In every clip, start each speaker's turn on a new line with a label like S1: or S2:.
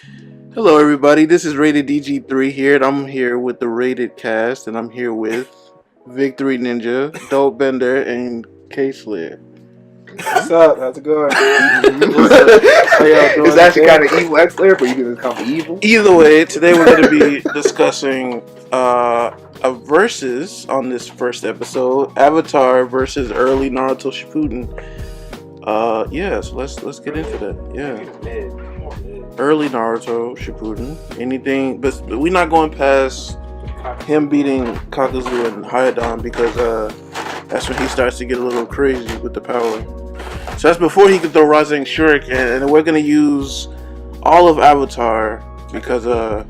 S1: Hello, everybody. This is Rated DG3 here, and I'm here with the RatedCast, and I'm here with Victory Ninja, Dope Bender, and K Slayer.
S2: What's up? How's it going?
S1: How y'all doing?
S3: It's actually kind of evil X-Layer, but you can just call me evil.
S1: Either way, today we're going to be discussing a versus on this first episode: Avatar versus early Naruto Shippuden. So let's get into that. Yeah. Early Naruto Shippuden. Anything, but we're not going past him beating Kakuzu and Hayadon because that's when he starts to get a little crazy with the power. So that's before he could throw Rasen Shuriken, and we're gonna use all of Avatar because at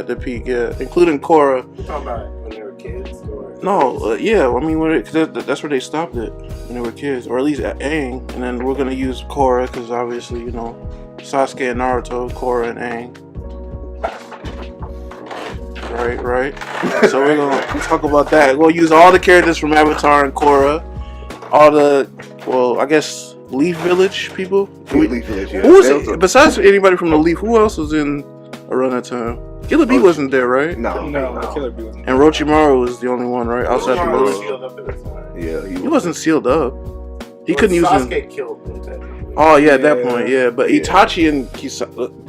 S1: the peak, including Korra.
S2: You talking about when they were kids? Or
S1: No, that's where they stopped it when they were kids, or at least at Aang, and then we're gonna use Korra because obviously Sasuke and Naruto, Korra and Aang. Right. So we're gonna talk about that. We'll use all the characters from Avatar and Korra, all the Leaf Village people.
S3: Leaf Village, yeah.
S1: Who was it? Besides anybody from the Leaf, who else was in around that time? Killer Bee wasn't there, right?
S3: No.
S2: Killer Bee wasn't.
S1: And Orochimaru was the only one, right? Outside the
S2: was
S1: village.
S2: sealed up at that time.
S3: Yeah,
S1: He wasn't sealed up. He couldn't use him.
S2: Sasuke killed him, technically.
S1: Oh yeah, at that point, yeah. But
S3: Yeah.
S1: Itachi and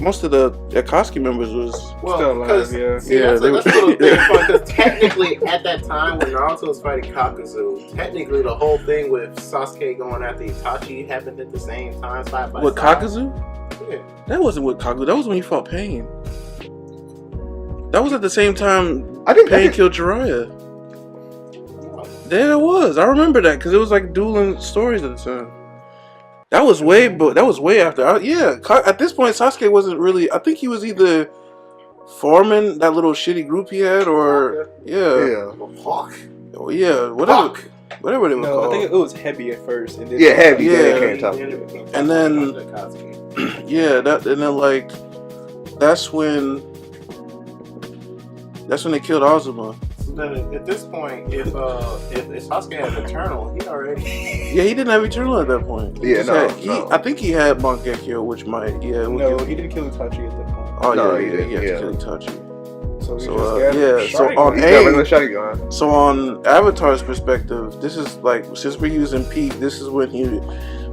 S1: most of the Akatsuki members was
S2: Well, because
S1: Yeah,
S2: that's
S1: they
S2: a little
S1: were-
S2: thing because technically at that time when Naruto was fighting Kakuzu, technically the whole thing with Sasuke going after Itachi happened at the same time, side by
S1: with
S2: side.
S1: Kakuzu.
S2: Yeah.
S1: That wasn't with Kakuzu. That was when he fought Pain. That was at the same time
S3: I think
S1: Pain killed Jiraiya. There it was. I remember that because it was like dueling stories at the time. That was way after. At this point, Sasuke wasn't really. I think he was either forming that little shitty group he had, or
S2: Hawk.
S1: whatever they were
S4: No,
S1: called.
S4: I think it was heavy at first. And then
S3: Yeah, heavy.
S1: Yeah.
S3: Yeah, can't talk.
S1: And then- that's when they killed Azuma.
S2: So then at this point, if Sasuke had Eternal, he already.
S1: Yeah, he didn't have Eternal at that point. He
S3: Yeah,
S1: just
S3: no.
S1: I think he had Mangekyo, which might. Yeah.
S4: No, he didn't kill Itachi at that point.
S1: Oh
S3: No,
S1: yeah,
S3: he didn't,
S1: he had
S3: yeah.
S1: to kill Itachi.
S4: So he
S1: So,
S4: just got
S1: so on
S3: He's got
S1: Aang,
S3: regular Sharingan.
S1: so on Avatar's perspective, this is like, since we're using peak, this is when he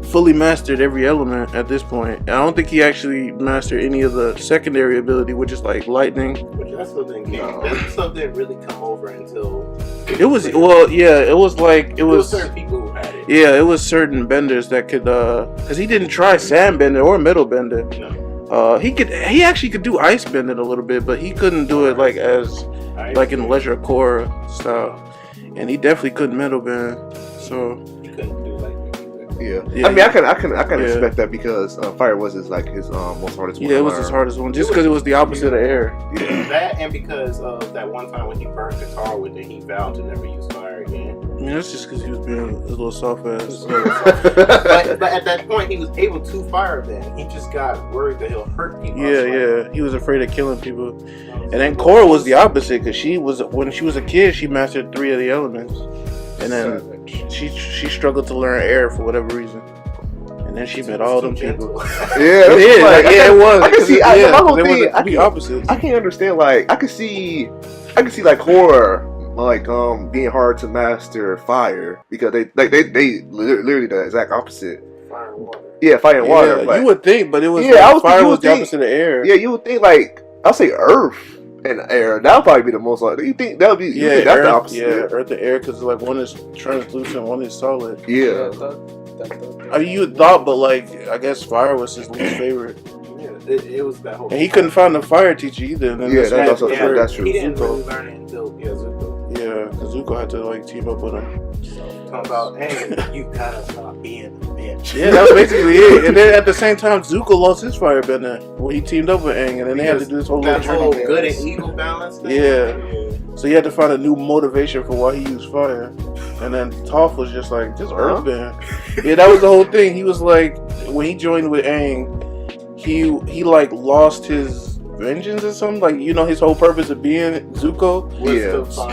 S1: fully mastered every element at this point. And I don't think he actually mastered any of the secondary ability, which is like lightning.
S2: Which that still didn't
S3: No.
S2: that stuff didn't really come over until.
S1: It was certain people
S2: who had it.
S1: Yeah, it was certain benders that could, because he didn't try sand bender or metal bender. He actually could do ice bending a little bit, but he couldn't do it like in Leisure Core style, and he definitely couldn't metal bend. So
S2: He couldn't do like
S3: Yeah.
S1: Yeah,
S3: I mean, I can
S1: yeah.
S3: expect that because fire was his most hardest one.
S1: yeah,
S3: to
S1: it was
S3: learn.
S1: his hardest one, just because it was the opposite of air.
S3: Yeah.
S2: that, and because of that one time when he burned Katara with it, he vowed to never use fire again.
S1: I mean, that's just because he was being a little soft ass.
S2: but at that point, he was able to fire then. He just got worried that he'll hurt people.
S1: Yeah, he was afraid of killing people. And then Korra was the opposite, because when she was a kid, she mastered 3 of the elements, and then she struggled to learn air for whatever reason. And then she met all them people.
S3: Yeah,
S1: It was.
S3: I can see. My whole
S1: they
S3: thing.
S1: were the opposites.
S3: I can't understand. Like, I could see like horror, like being hard to master fire because they literally the exact opposite.
S2: Fire and water.
S3: Yeah, fire and water.
S1: Yeah,
S3: But
S1: you would think, but it was fire was the opposite of air.
S3: yeah, you would think like I'll say earth and air. That would probably be the most like. You think that would be? You think that's the opposite?
S1: Yeah, earth and air, because like one is translucent, one is solid.
S3: Yeah.
S1: I mean, you would thought, but like I guess fire was his least favorite,
S2: Yeah, it was that whole.
S1: and he couldn't find a fire teacher either. And then
S3: Yeah,
S1: this
S3: that's
S1: guy-
S3: also true. That's true.
S2: He didn't
S1: Zuko.
S2: really learn it until Zuko.
S1: Yeah, because Zuko had to like team up with him.
S2: Talking about, hey, you gotta stop being a bitch.
S1: Yeah, that was basically it. And then at the same time, Zuko lost his firebender when he teamed up with Aang, and then they had to do this whole little
S2: That whole
S1: journey.
S2: good and evil balance thing.
S1: Yeah. So he had to find a new motivation for why he used fire. And then Toph was just like, just earthbend. Yeah, that was the whole thing. He was like, when he joined with Aang, he like lost his vengeance or something. Like, his whole purpose of being Zuko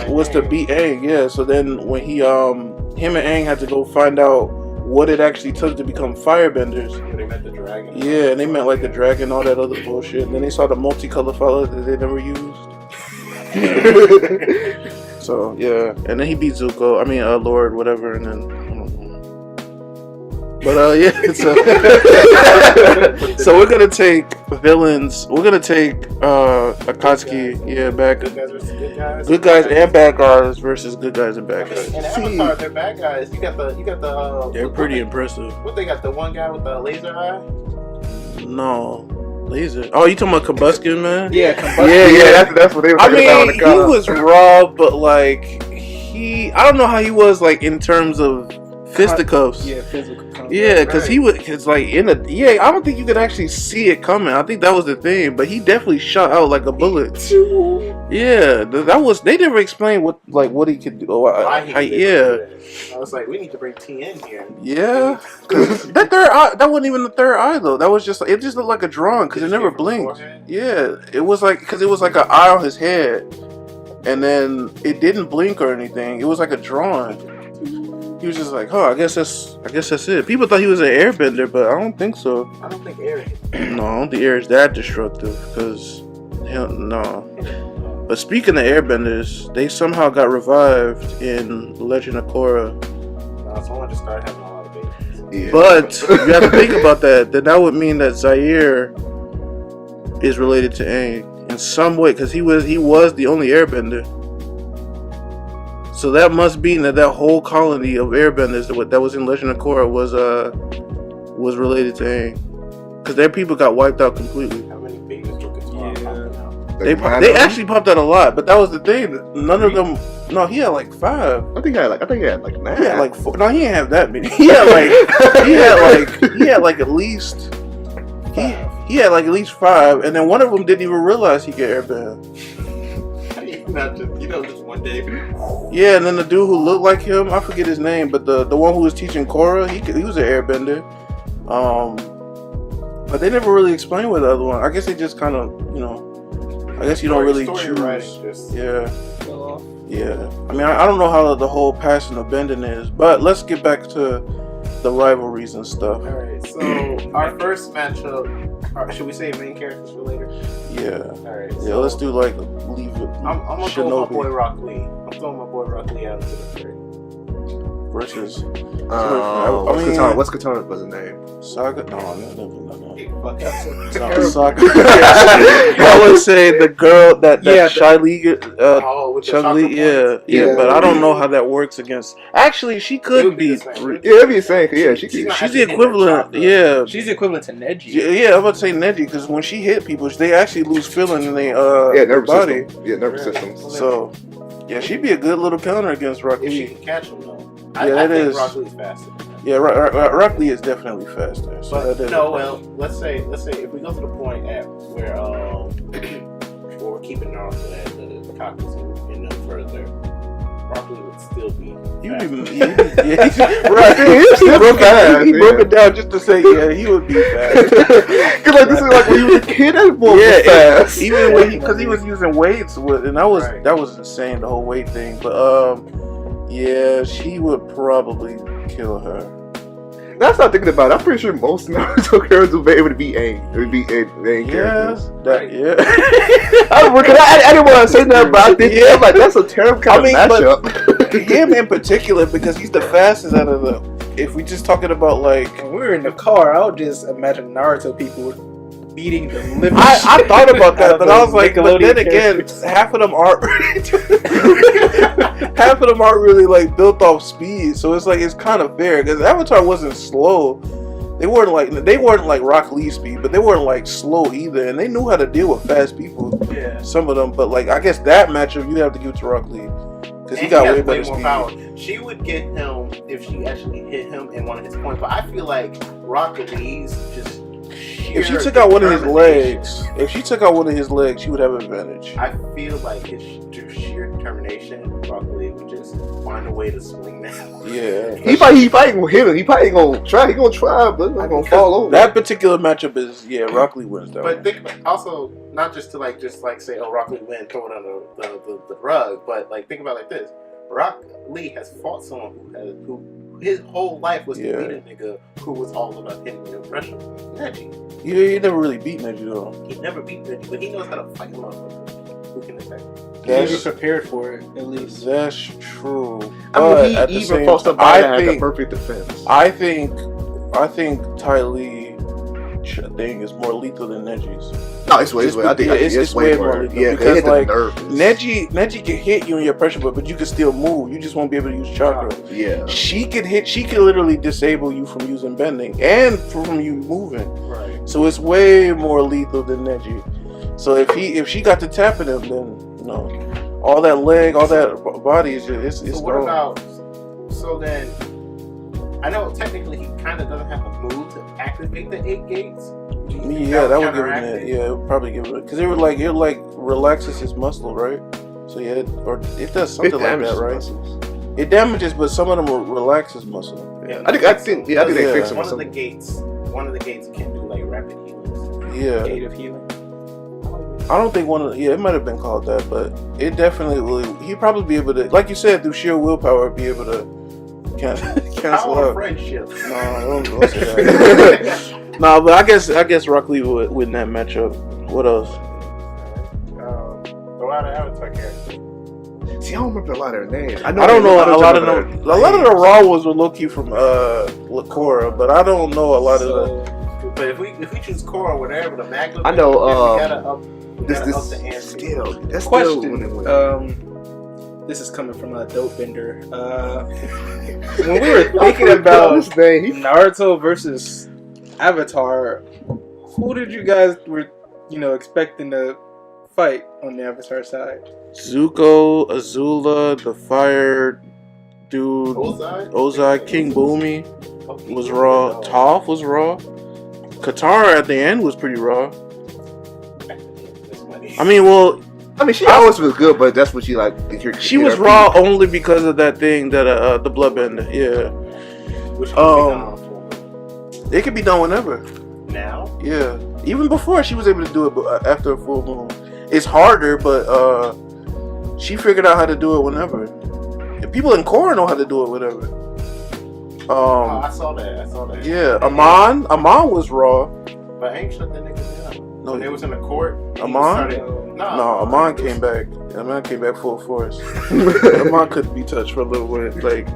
S1: was to beat Aang. Yeah. So then when him and Aang had to go find out what it actually took to become firebenders.
S2: When they met the dragon.
S1: Yeah, and they meant like the dragon, all that other bullshit. And then they saw the multicolored fella that they never used. So yeah, and then he beat Zuko. I mean, Lord, whatever, and then. I don't know. But yeah, so we're gonna take villains. We're gonna take Akatsuki, yeah, back.
S2: Good guys versus good guys.
S1: Good guys and bad guys versus good guys and bad guys.
S2: In Avatar, they're bad guys. You got the.
S1: They're pretty impressive.
S2: What they got? The one guy with the laser eye.
S1: No. Laser. Oh, you talking about Combustion Man?
S4: Yeah,
S3: That's what they were
S1: I
S3: talking about in
S1: mean,
S3: the car.
S1: he was raw, but like I don't know how he was like in terms of fisticuffs.
S4: Yeah, physical combat.
S1: Yeah, because
S2: Right.
S1: he was, cause like I don't think you could actually see it coming. I think that was the thing, but he definitely shot out like a bullet. Yeah, that was. They never explained what he could do.
S2: Why he did
S1: Yeah,
S2: it. I was like, we need to bring T in here.
S1: yeah. 'Cause that third eye, that wasn't even the third eye though. That was just it just looked like a drawing because it
S2: Just
S1: never
S2: came from
S1: blinked.
S2: forehead?
S1: Yeah, it was like because it was like an eye on his head, and then it didn't blink or anything. It was like a drawing. He was just like, I guess that's it. People thought he was an airbender, but I don't think so.
S2: I don't think Eric.
S1: No, I don't think air is that destructive. Because no. But speaking of airbenders, they somehow got revived in Legend of Korra.
S2: Someone just started having a lot of babies.
S3: Yeah.
S1: But you have to think about that. Then that would mean that Zaire is related to Aang in some way, because he was the only airbender. So that must mean that whole colony of airbenders that was in Legend of Korra was related to Aang, because their people got wiped out completely.
S2: How many babies were Katara popping out?
S1: They actually popped out a lot, but that was the thing. None of them. No, he had like 5.
S3: I think he had like 9.
S1: He had like 4. No, he didn't have that many. He had like at least. He had like at least 5, and then one of them didn't even realize he could airbend.
S2: Not just one day.
S1: Yeah, and then the dude who looked like him, I forget his name, but the one who was teaching Korra, he was an airbender. But they never really explained what the other one. I guess they just kind of, I guess you don't really choose. Yeah. Yeah. I mean, I don't know how the whole passing of bending is, but let's get back to the rivalries and stuff.
S2: Alright, so our first matchup, should we say main characters for later?
S1: Yeah.
S2: Alright.
S1: Yeah,
S2: So
S1: let's do like leave it.
S2: I'm gonna throw my boy Rock Lee. I'm throwing my boy Rock Lee out into the third.
S1: Versus
S3: What's Katana's name?
S1: Saga? No.
S2: Hey, fuck that.
S1: No, Saga. I would say the girl that Shy League,
S2: With the
S1: Chun Li,
S2: chakra points.
S1: yeah, but I don't know how that works against. Actually, she
S2: It
S1: could
S2: would be
S1: be.
S2: the same.
S3: Yeah, it'd be the same. Yeah,
S2: She's
S3: she.
S2: not
S1: She's
S2: actually
S1: the
S2: hitting her
S1: equivalent.
S2: chakra.
S1: Yeah.
S4: She's the equivalent to Neji.
S1: Yeah, I'm about to say Neji because when she hit people, they actually lose feeling in their
S3: nervous
S1: body.
S3: system. Yeah, nervous systems.
S1: So, yeah, she'd be a good little counter against Rock
S2: If she
S1: Lee.
S2: can catch him though.
S1: Yeah,
S2: I
S1: that
S2: think
S1: is.
S2: Rock Lee's faster.
S1: Yeah, Rock Lee is definitely faster. So
S2: But
S1: that is
S2: no, well, let's say if we go to the point at where where we're keeping Naruto at the Kakuzu and then further, Rock Lee would still be
S1: You
S2: faster.
S1: right?
S3: He's still fast,
S1: He
S3: yeah.
S1: broke it down just to say, yeah, he would be fast.
S3: Cause like this is like when you were a kid, that boy was
S1: Yeah,
S3: fast.
S1: even when because he was using weights and that
S2: Right.
S1: was insane, the whole weight thing. But yeah, she would probably kill her.
S3: That's not thinking about it. I'm pretty sure most Naruto characters will be able to beat Aang. It would be Aang characters. I didn't want to say nothing, but I think I'm like that's a terrible kind of matchup.
S1: Him in particular because he's the fastest out of the. If we just talking about like.
S4: When we were in the car, I would just imagine Naruto people beating the living
S1: I
S4: shit
S1: thought about that,
S4: out
S1: but
S4: of
S1: I
S4: those
S1: was like, but
S4: Nickelodeon
S1: then again,
S4: characters.
S1: half of them aren't half of them aren't really like built off speed, so it's like it's kind of fair because Avatar wasn't slow. They weren't like Rock Lee speed, but they weren't like slow either, and they knew how to deal with fast people.
S2: Yeah.
S1: Some of them, but like I guess that matchup you have to give to Rock Lee because he
S2: And
S1: got
S2: has
S1: way better
S2: more
S1: speed.
S2: power. She would get him if she actually hit him in one of his points, but I feel like Rock Lee's just.
S1: If she took out one of his legs, she would have an advantage.
S2: I feel like it's through sheer determination, Rock Lee would just find a way to swing that.
S1: Yeah.
S3: He probably gonna hit him. He probably gonna try. He gonna try, but he's not gonna fall over.
S1: That particular matchup is Rock Lee wins that
S2: But
S1: one.
S2: think about also not just to say, oh, Rock Lee win, throw it on the rug, but like think about it like this: Rock Lee has fought someone who his whole life was to
S1: Yeah.
S2: beat a nigga who was all about hitting the pressure. Neji.
S1: He never really beat Neji though.
S2: He never beat Neji, but he knows how to fight a motherfucker who can attack.
S4: He was prepared for it, at least.
S1: That's true.
S3: I
S1: But
S3: mean,
S1: at
S3: he
S1: the
S3: even
S1: same
S3: fought
S1: time,
S3: somebody that
S1: I
S3: had the
S1: think,
S3: perfect defense.
S1: I think Ty Lee thing is more lethal than Neji's.
S3: No, it's way.
S1: Just
S3: I think
S1: it's way more lethal
S3: Yeah,
S1: because,
S3: because
S1: like,
S3: nerve.
S1: Neji can hit you in your pressure, but you can still move. You just won't be able to use chakra.
S3: Yeah.
S1: She could literally disable you from using bending and from you moving.
S2: Right.
S1: So it's way more lethal than Neji. So if she got to tapping him, then no, all that leg, all that body is just it's
S2: So what
S1: gone.
S2: about? So then, I know technically he kind of doesn't have to move to activate the 8 gates. Do you think
S1: Yeah, that would give
S2: counteract
S1: him that. Yeah, it would probably give it because it relaxes his muscle, right? So yeah, it does something like that, right?
S3: Muscles.
S1: It damages, but some of them will relax his muscle.
S2: Yeah.
S3: I think they
S1: Yeah.
S3: fix him.
S2: One of the gates can do like rapid healings.
S1: Yeah,
S4: Gate of healing.
S1: I don't think it might have been called that, but it definitely will. He'd probably be able to, like you said, through sheer willpower, be able to cancel
S2: Our
S1: out.
S2: friendship.
S1: No, don't say that. No, but I guess Rock Lee would win that matchup. What else?
S2: Throw out an Avatar character.
S3: See, I don't remember a lot of their names.
S1: I don't know a lot of
S3: their
S1: them. A lot of the Raw ones were low key from Korra, but I don't know a lot of the.
S2: But if we choose Korra, whatever the Magma.
S3: I know.
S2: we gotta up
S3: This
S2: the ante.
S3: skill. That's
S4: Question.
S3: still winning.
S4: This is coming from a dope bender. When we were thinking about
S3: this thing,
S4: Naruto versus Avatar, who did you guys were expecting to fight on the Avatar side?
S1: Zuko, Azula, the fire dude,
S2: Ozai?
S1: King Boomy
S2: Okay,
S1: was raw. Toph was raw. Katara at the end was pretty raw. I mean, well,
S3: she always was good, but that's what she like.
S1: she was raw only because of that thing that the bloodbender. Yeah,
S2: Which can
S1: it could be done whenever.
S2: now.
S1: Yeah, even before she was able to do it after a full moon. It's harder, but she figured out how to do it whenever. And people in Korra know how to do it whenever.
S2: I saw that.
S1: Yeah, Amon was raw.
S2: But I ain't shut that nigga down.
S1: No,
S2: When they was in the court.
S1: Amon? No, Amon came back. Amon came back full force. Amon couldn't be touched for a little bit. Like,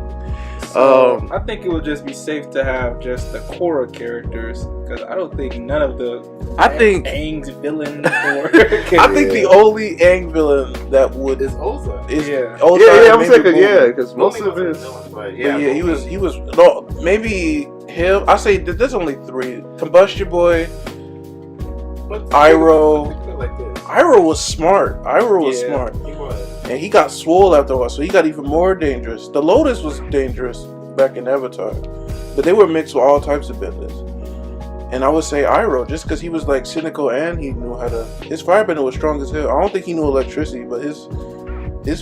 S4: So, I think it would just be safe to have just the Korra characters because I don't think none of the Aang's villain or
S1: I think the only Aang villain that would
S2: Is Oza.
S1: is
S4: Yeah.
S1: Ozai
S3: Yeah, I'm
S1: and
S3: saying,
S1: maybe
S3: yeah,
S1: Boomy.
S3: because most of his.
S2: But
S1: Yeah,
S2: yeah,
S1: he was no, maybe him. I say there's only 3. Combustion Boy, Iroh. Iroh was smart. Iroh was smart.
S2: He was.
S1: And he got swole after a while, so he got even more dangerous. The Lotus was dangerous back in Avatar, but they were mixed with all types of benders. And I would say Iroh, just because he was like cynical and he knew how to. His firebender was strong as hell. I don't think he knew electricity, but his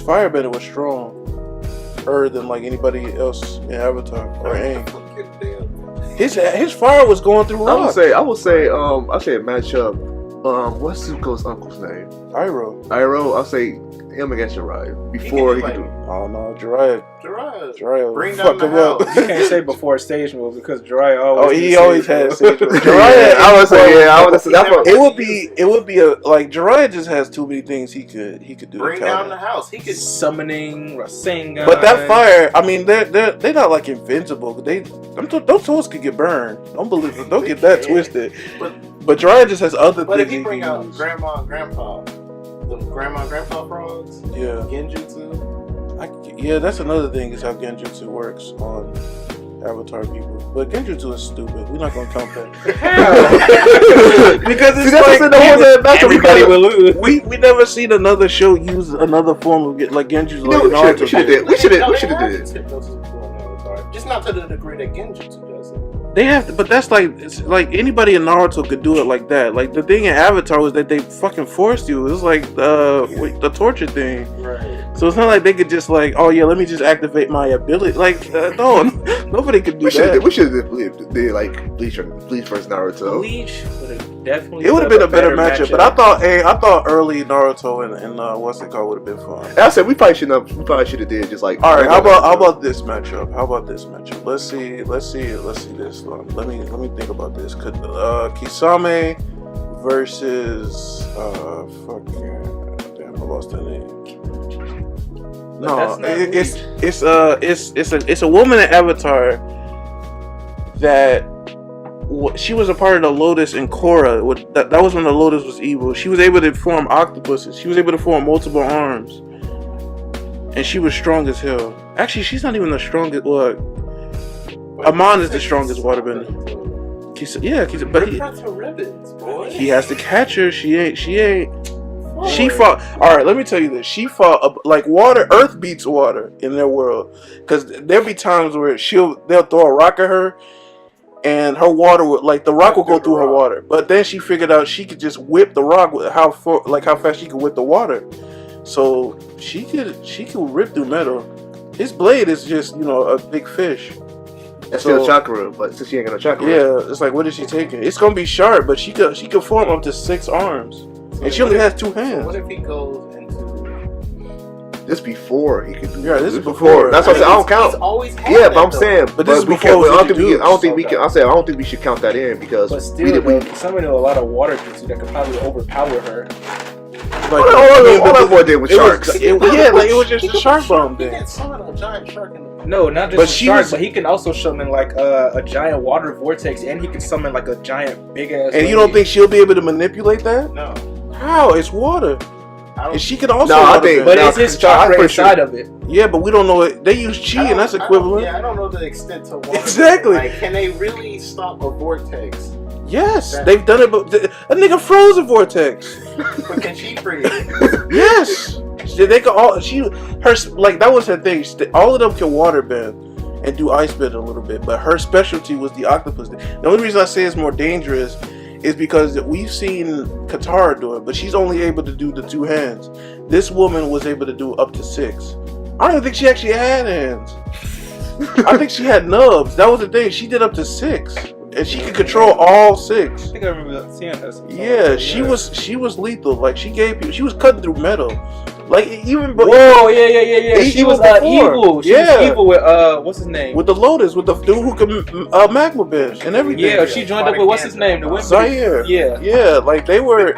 S1: firebender was stronger than like anybody else in Avatar or Aang. His fire was going through rocks.
S3: I would say a matchup. What's Zuko's uncle's name?
S1: Iroh.
S3: I'll say him against Jiraiya before he
S2: can
S3: can
S2: do,
S3: do.
S1: Oh no, Jiraiya
S2: Bring
S1: fuck
S2: down
S1: him
S2: the
S1: up.
S2: house.
S4: You can't say before stage move because Jiraiya always.
S1: Oh, he always had stage move.
S3: Jiraiya, I would say, yeah, I would say that's what.
S1: It would be a like Jiraiya just has too many things he could do.
S2: Bring
S1: to
S2: down
S1: counter.
S2: the house. He could.
S4: summoning Rasengan.
S1: But that fire, I mean, they're not like invincible. Those tools could get burned. Don't get that twisted. But Jiraiya just has other
S2: But
S1: things.
S2: if you bring
S1: he can
S2: out
S1: use.
S2: grandma and grandpa, the grandma and grandpa frogs,
S1: Yeah.
S2: Genjutsu.
S1: Yeah, that's another thing is how Genjutsu works on Avatar people. But Genjutsu is stupid. We're not gonna count that. Because it's
S4: everybody will lose.
S1: we never seen another show use another form of like Genjutsu like Naruto.
S3: We should have did it.
S2: Just not to the degree that Genjutsu does it.
S1: They have to, but that's like it's like anybody in Naruto could do it like that. Like the thing in Avatar was that they fucking forced you. It was like the torture thing.
S2: Right.
S1: So it's not like they could just like, oh yeah, let me just activate my ability. Like no, nobody could do that.
S3: We should have did like Bleach versus Naruto.
S4: Bleach would have definitely.
S1: It would have been a better matchup, but I thought early Naruto and what's it called would have been fun.
S3: And I said we probably should have did just like.
S1: All right, how about this matchup? Let's see this one. Let me think about this. Could Kisame versus damn, I lost her name. No, it's a woman in Avatar that she was a part of the Lotus in Korra. That was when the Lotus was evil. She was able to form octopuses. She was able to form multiple arms, and she was strong as hell. Actually, she's not even the strongest. Well, Amon is the strongest waterbender. But he has to catch her. She ain't. She fought. All right, let me tell you this. She fought like water. Earth beats water in their world, because there'll be times where they'll throw a rock at her, and her water would the rock will go through her water. But then she figured out she could just whip the rock with how fast she could whip the water. So she could rip through metal. His blade is just a big fish.
S3: That's still chakra, but since she ain't got no chakra.
S1: Yeah, it's like, what is she taking? It's gonna be sharp, but she could form up to 6 arms. And she only has 2 hands.
S2: So what if he goes into...
S3: This before he could do.
S1: Yeah, this is before.
S3: That's what I said. I don't count.
S2: He's always had
S3: yeah, but I'm saying.
S1: But this is before.
S3: I don't think we can. I said I don't think we should count that in because.
S4: But still, somebody know a lot of water jutsu that could probably overpower her.
S3: All that boy did with sharks.
S1: It was just a shark bomb thing.
S2: He can summon a giant shark in the...
S4: No, not just a shark, but he can also summon a giant water vortex, and he can summon a giant big ass.
S1: And you don't think she'll be able to manipulate that?
S2: No.
S1: How? It's water. And she can also.
S3: No, I think.
S4: But it's his chakra inside of it.
S1: Yeah, but we don't know it. They use chi, and that's equivalent.
S2: I don't know the extent to water.
S1: Exactly.
S2: Can they really stop a vortex?
S1: Yes, they've done it. But a nigga froze a vortex.
S2: But can she freeze?
S1: Yes. They could all. That was her thing. All of them can water bend and do ice bend a little bit, but her specialty was the octopus. The only reason I say it's more dangerous is because we've seen Katara do it, but she's only able to do the 2 hands. This woman was able to do up to 6. I don't even think she actually had hands. I think she had nubs. That was the thing. She did up to 6, and she could control all 6.
S4: I think I remember seeing that.
S1: Yeah, she was lethal. She was cutting through metal. Even.
S4: Whoa, yeah. She was evil. She was evil with what's his name?
S1: With the Lotus, with the dude who can magma bend and everything.
S4: Yeah, she joined up with what's his name? The
S1: Zaire.
S4: Yeah.
S1: They were.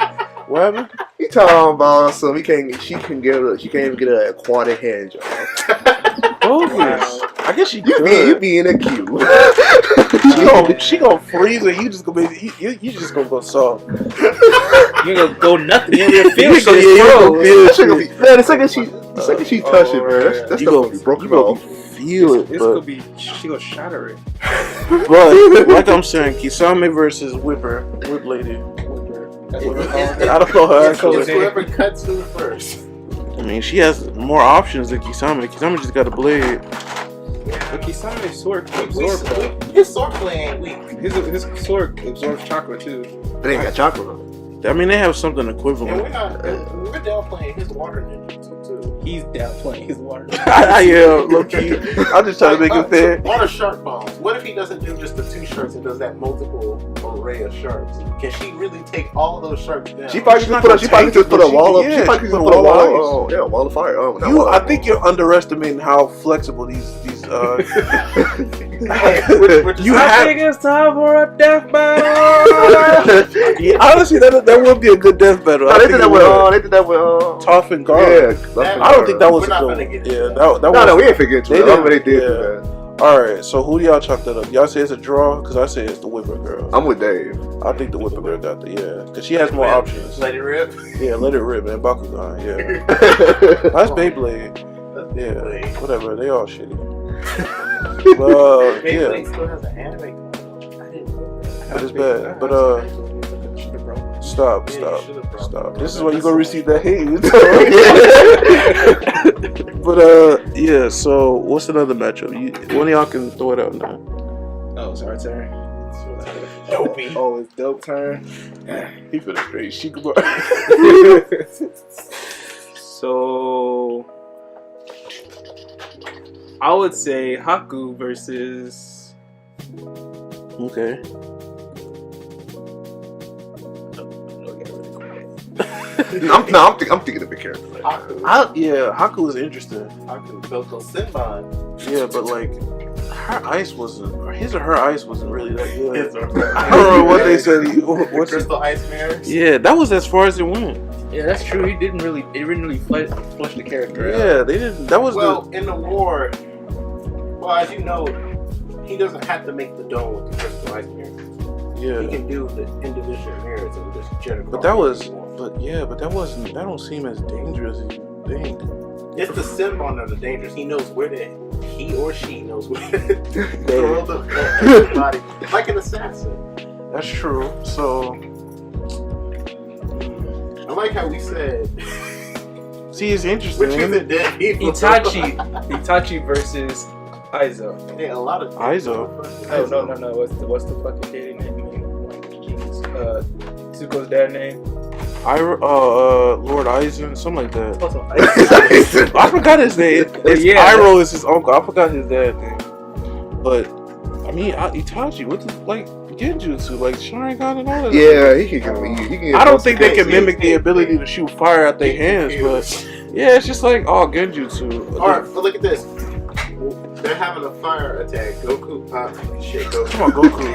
S1: What happened?
S3: He talking about she can't even get an aquatic hand job.
S1: Bogus. I guess she could.
S3: You be in a queue.
S1: she gonna freeze it. You just gonna go soft.
S4: You gonna go nothing. You
S1: ain't feel shit.
S3: The second she touch it, man, that's gonna be broken off.
S1: Feel it.
S4: She gonna shatter it.
S1: But like I'm saying, Kisame versus Whip Lady. I don't know her actually.
S2: It's whoever cuts who first.
S1: I mean, she has more options than Kisame. Kisame just got a blade.
S4: But Kisame's sword absorbs.
S2: His sword play ain't weak.
S4: His sword absorbs chakra too.
S3: They ain't got chakra.
S1: I mean, they have something equivalent.
S2: And we're downplaying his water ninja too.
S4: He's downplaying his water.
S1: Yeah, low key. I'm just trying to make it fair.
S2: Water shark bombs. What if he doesn't do just the 2 sharks and does that multiple array of sharks? Can she really take all of those sharks down?
S3: She probably just put a wall of. She probably just put a wall. Yeah, wall of fire.
S1: I think you're underestimating how flexible these.
S2: How
S4: big is time for a death battle?
S1: Yeah, honestly, that would be a good death battle.
S3: No, they did that with
S1: Toph and Gar.
S3: Yeah,
S1: I don't think that was
S2: we're not
S1: a
S2: gonna
S1: good
S2: get
S1: one.
S3: No, we ain't figure into it. They did that.
S1: Alright, so who do y'all chalk that up? Y'all say it's a draw? Because I say it's the Whipper Girl.
S3: I'm with Dave.
S1: I think the Whipper Girl got because she has more options.
S2: Let it rip.
S1: Yeah, let it rip, man. Bakugan, yeah. That's Beyblade. Yeah, whatever. They all shitty. But,
S2: Beyblade still has an anime.
S1: That is bad. But, Stop. This is why you're gonna receive that hate. But yeah. So what's another matchup? One of y'all can throw it out now.
S4: Oh, it's our turn.
S2: Dopey.
S4: Oh, it's dope turn.
S1: He finna straight Shikamaru.
S4: So I would say Haku versus.
S1: Okay.
S3: I'm thinking of a character.
S1: Haku was interesting.
S2: Haku built those Senbon.
S1: Yeah, but like her ice wasn't really that good.
S2: His or her.
S1: I don't know what they said. What's
S2: Crystal Ice Mirrors.
S1: Yeah, that was as far as it went.
S4: Yeah, that's true. It didn't really flush the character out.
S1: Yeah, they didn't. That was
S2: in the war. Well, as you know, he doesn't have to make the dome with the Crystal Ice Mirrors.
S1: Yeah.
S2: He can do the individual mirrors and just generate.
S1: But that wasn't. That don't seem as dangerous as you think.
S2: It's the Senbon that are dangerous. He knows where to. He or she knows where to throw the body, like an assassin.
S1: That's true. So.
S2: I like how we said.
S1: See, it's interesting.
S2: We're choosing dead people.
S4: Itachi versus Aizo.
S2: Yeah, a lot of
S1: Aizo.
S4: No. What's the fucking daddy name? Zuko's dad name?
S1: Lord Aizen, something like that.
S4: Also,
S1: I forgot his name. Iroh is his uncle. I forgot his dad's name. But I mean, Itachi, what the Genjutsu, like Sharingan and all that.
S3: Yeah, he can.
S1: I don't think they can mimic the ability to shoot fire out their hands, but yeah, it's just like Genjutsu.
S2: Alright, but look at this. They're having a fire attack. Goku. Goku.
S1: Come on, Goku.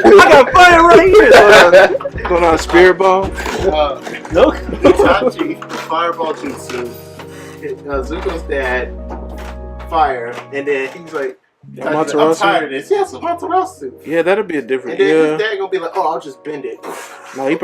S1: I got fire right here. Going on spirit ball.
S2: Itachi, fireball jutsu. Zuko's dad, fire, and then he's like, I'm tired of this. Yes, Amaterasu.
S1: Yeah, that'll be a different.
S2: And then his dad gonna be like, oh, I'll just bend it.
S1: No, he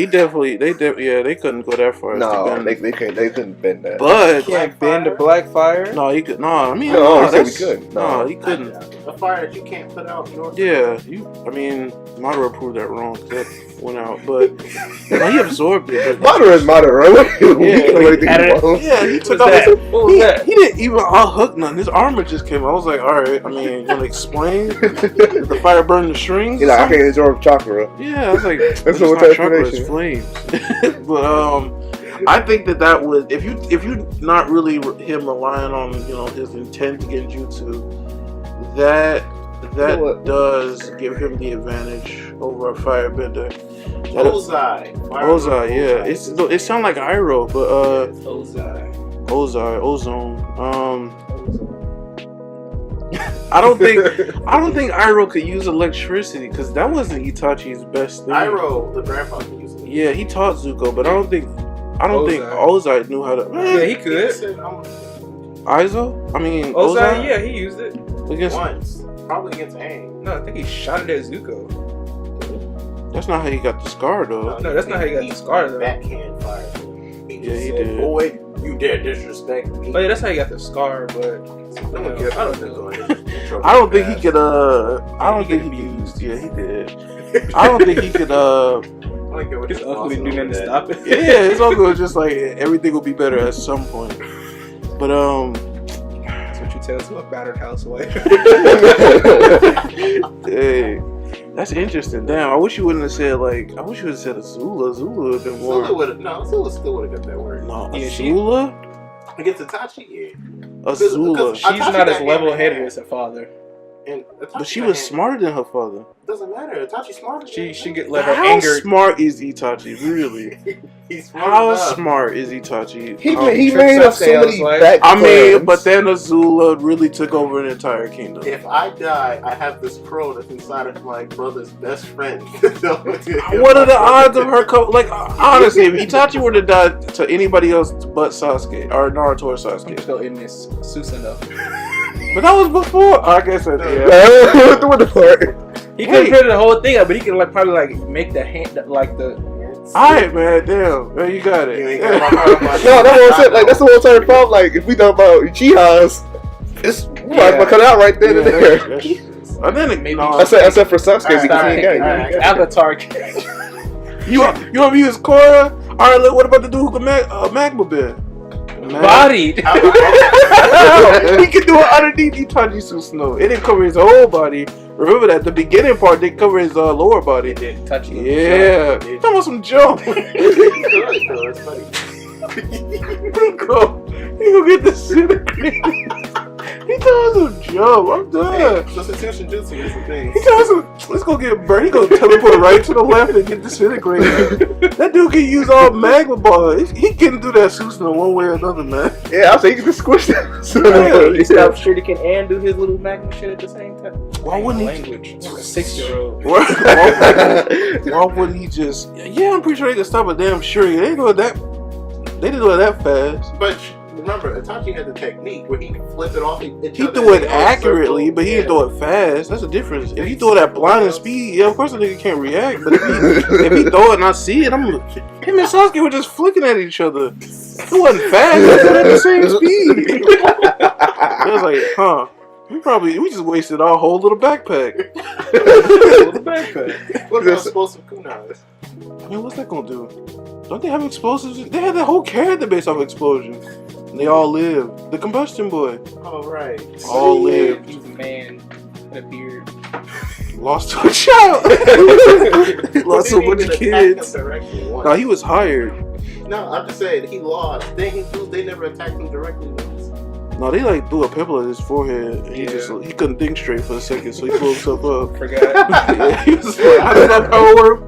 S1: definitely. They couldn't go that far.
S3: No, they couldn't bend that.
S1: But
S4: can't bend the black fire.
S1: No, he could. No, I mean,
S3: we could.
S1: No, he couldn't.
S2: A fire that you can't put out.
S1: Yeah, I mean, Madara proved that wrong. That went out, but he absorbed it.
S3: Madara is Madara.
S1: He took off. He didn't even unhook nothing. His armor just came out. I was like, all right. I mean, you gonna explain? Did the fire burn the strings?
S3: He's like, I can't absorb chakra.
S1: Yeah, I was like,
S3: that's
S1: not chakra, it's flames. But I think that would, if you not really him relying on his intent genjutsu, that does give him the advantage over a firebender.
S2: Ozai,
S1: yeah. It sounds like Iroh, but Ozone. I don't think Iroh could use electricity because that wasn't Itachi's best thing.
S2: Iroh, the grandfather, could use it.
S1: Yeah, he taught Zuko, but I don't think Ozai knew how to.
S4: Yeah, he could.
S1: Aizo? I mean,
S4: Ozai. Yeah, he used it
S2: once, probably against Aang.
S4: No, I think he shot it at Zuko.
S1: That's not how he got the scar, though.
S4: No, that's not how he got the scar, though.
S2: Backhand fire.
S1: He did.
S2: Boy, you dare disrespect me.
S4: Oh yeah, that's how he got the scar, but
S2: I don't
S1: think he could. I don't think he used. Yeah, he did. I don't think he could.
S4: His uncle didn't do nothing to stop it.
S1: Yeah, his uncle was just like everything will be better at some point. But
S4: that's what you tell to a battered housewife.
S1: Hey, that's interesting. Damn, I wish you wouldn't have said Azula. Azula would have been more.
S2: Azula still would have got that word.
S1: No, Azula?
S2: Against Itachi, yeah.
S1: Azula.
S4: She's not as level-headed as her father.
S1: But she was smarter than her father.
S2: Doesn't matter. Itachi's smarter.
S4: She get let her
S1: How
S4: anger.
S1: smart is Itachi? Really?
S2: He's smart
S1: How
S2: enough.
S1: smart is Itachi?
S3: He made up so many back plans.
S1: But then Azula really took over an entire kingdom.
S2: If I die, I have this crow that's inside of my brother's best friend.
S1: What are the odds of her? Honestly, if Itachi were to die to anybody else but Sasuke or Naruto or Sasuke,
S4: I'm still in this Susanoo.
S1: But that was before. I guess I did.
S3: What the part?
S4: He couldn't figure the whole thing out, but he could probably make the hand like the.
S1: Alright, man. Damn, man, you got it.
S2: No,
S3: that's what I'm saying. Like that's the whole entire problem. Like if we talk about Uchihas, it's might as well cut out right then and there. Except for Sasuke,
S4: Avatar.
S1: You want to use Korra? Alright, look. What about the dude who can magma bend?
S4: Bodied.
S1: He can do it underneath Itachi Susanoo. It didn't cover his whole body. Remember that the beginning part didn't cover his lower body.
S4: It did touch him.
S1: Yeah, talking about some jump. He go get the disintegrated. He does a jump. I'm done.
S2: Hey, substitution jutsu is the thing.
S1: He does a, let's go get burned. He gonna teleport right to the left and get disintegrated. That dude can use all magma balls. He can do that Susanoo one way or another, man.
S3: Yeah, I'll say he can just squish that.
S4: He stopped shuriken and do his little magma shit at the same time.
S1: Why wouldn't he?
S4: Language. 6-year-old.
S1: Why wouldn't he just? Yeah, I'm pretty sure they could stop a damn Shuri. They didn't do it that fast.
S2: But remember, Itachi had the technique where he flipped it off.
S1: He threw it accurately, but he didn't throw it fast. That's the difference. If you throw it at blinding speed, yeah, of course the nigga can't react. But if he throw it and I see it, him and Sasuke were just flicking at each other. It wasn't fast. It was at the same speed. I was like, huh. We just wasted our whole little backpack.
S2: What about explosive kunais?
S1: I mean, what's that gonna do? Don't they have explosives? They had that whole character based off explosions. They all live. The combustion boy.
S2: All right.
S1: All lived.
S4: He's a man with a beard.
S1: Lost to a child. Lost to a bunch of kids. No, he was hired.
S2: No, I'm just saying he lost. They never attacked him directly once.
S1: No, they like threw a pimple at his forehead. And he couldn't think straight for a second, so he blew himself up.
S4: Forgot.
S1: Yeah, he was like, how does that power work?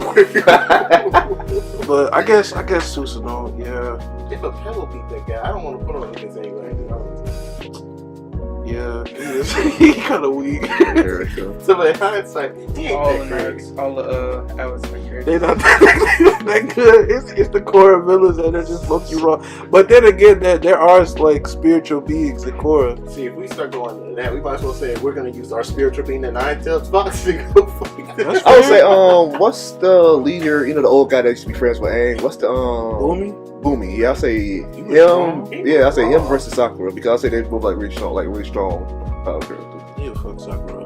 S1: But I guess Susanoo, yeah.
S2: If a pebble beat that guy, I don't want to put on against anybody.
S1: Yeah, he kind of weak.
S2: So in hindsight, he ain't
S4: all
S2: that crazy.
S4: All the Avatar characters.
S1: They not that good. It's the core villains that are just look you wrong. But then again, there are like spiritual beings in Korra.
S2: See, if we start going to that, we might as well say we're going to use our spiritual being, the Nine-Tailed Fox, to go fight this.
S3: I would say, what's the leader? You know, the old guy that used to be friends with Aang. What's the
S1: Boomy?
S3: Boomy. Yeah, I'll say him. Yeah, I'll say him versus Sakura because I'll say they both like really strong characters.
S1: He would fuck Sakura.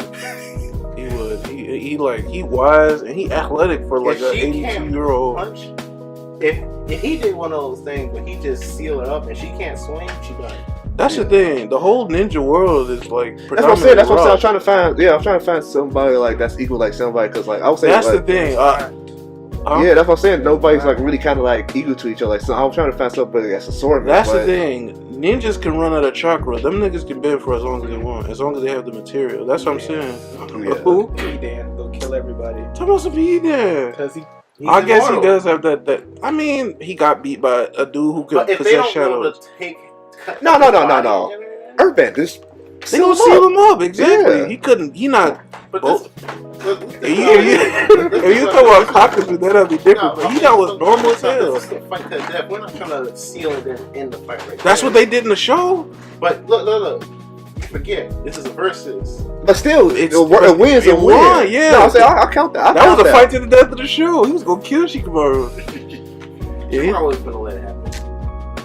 S1: He would. He wise and he athletic for like an 82-year-old.
S2: If he did one of those things, but he just seal her up and she can't swing, she done.
S1: That's the thing. The whole ninja world is like.
S3: That's what I'm saying. That's what I'm saying. I'm trying to find. Yeah, I'm trying to find somebody like that's equal like somebody because like I would say.
S1: That's
S3: like,
S1: the thing.
S3: Yeah, that's what I'm saying. Nobody's like really kind of like equal to each other. Like, so I'm trying to find somebody that's a swordman.
S1: That's the thing. Ninjas can run out of chakra. Them niggas can bend for as long as they want, as long as they have the material. That's what I'm saying.
S3: Yeah.
S1: Who?
S4: P-Dan go kill everybody.
S1: Talk about some P-Dan.
S4: Because
S1: I guess he does have that. I mean, he got beat by a dude who could possess shadows.
S3: No. Earthbenders.
S1: They gonna seal him up. Exactly.
S3: Yeah.
S1: He couldn't. He not.
S2: But
S1: if you talk about Kakuzu, that'd be different. But he was normal as hell.
S2: This is a fight to the death. We're not trying to seal it in the fight right
S1: That's what they did in the show.
S2: But look. Forget, this is a versus.
S3: But still, it wins and wins.
S1: Yeah.
S3: No, I'll count that.
S1: That was a fight to the death of the show. He was gonna kill Shikamaru.
S2: Yeah, I was gonna let it happen.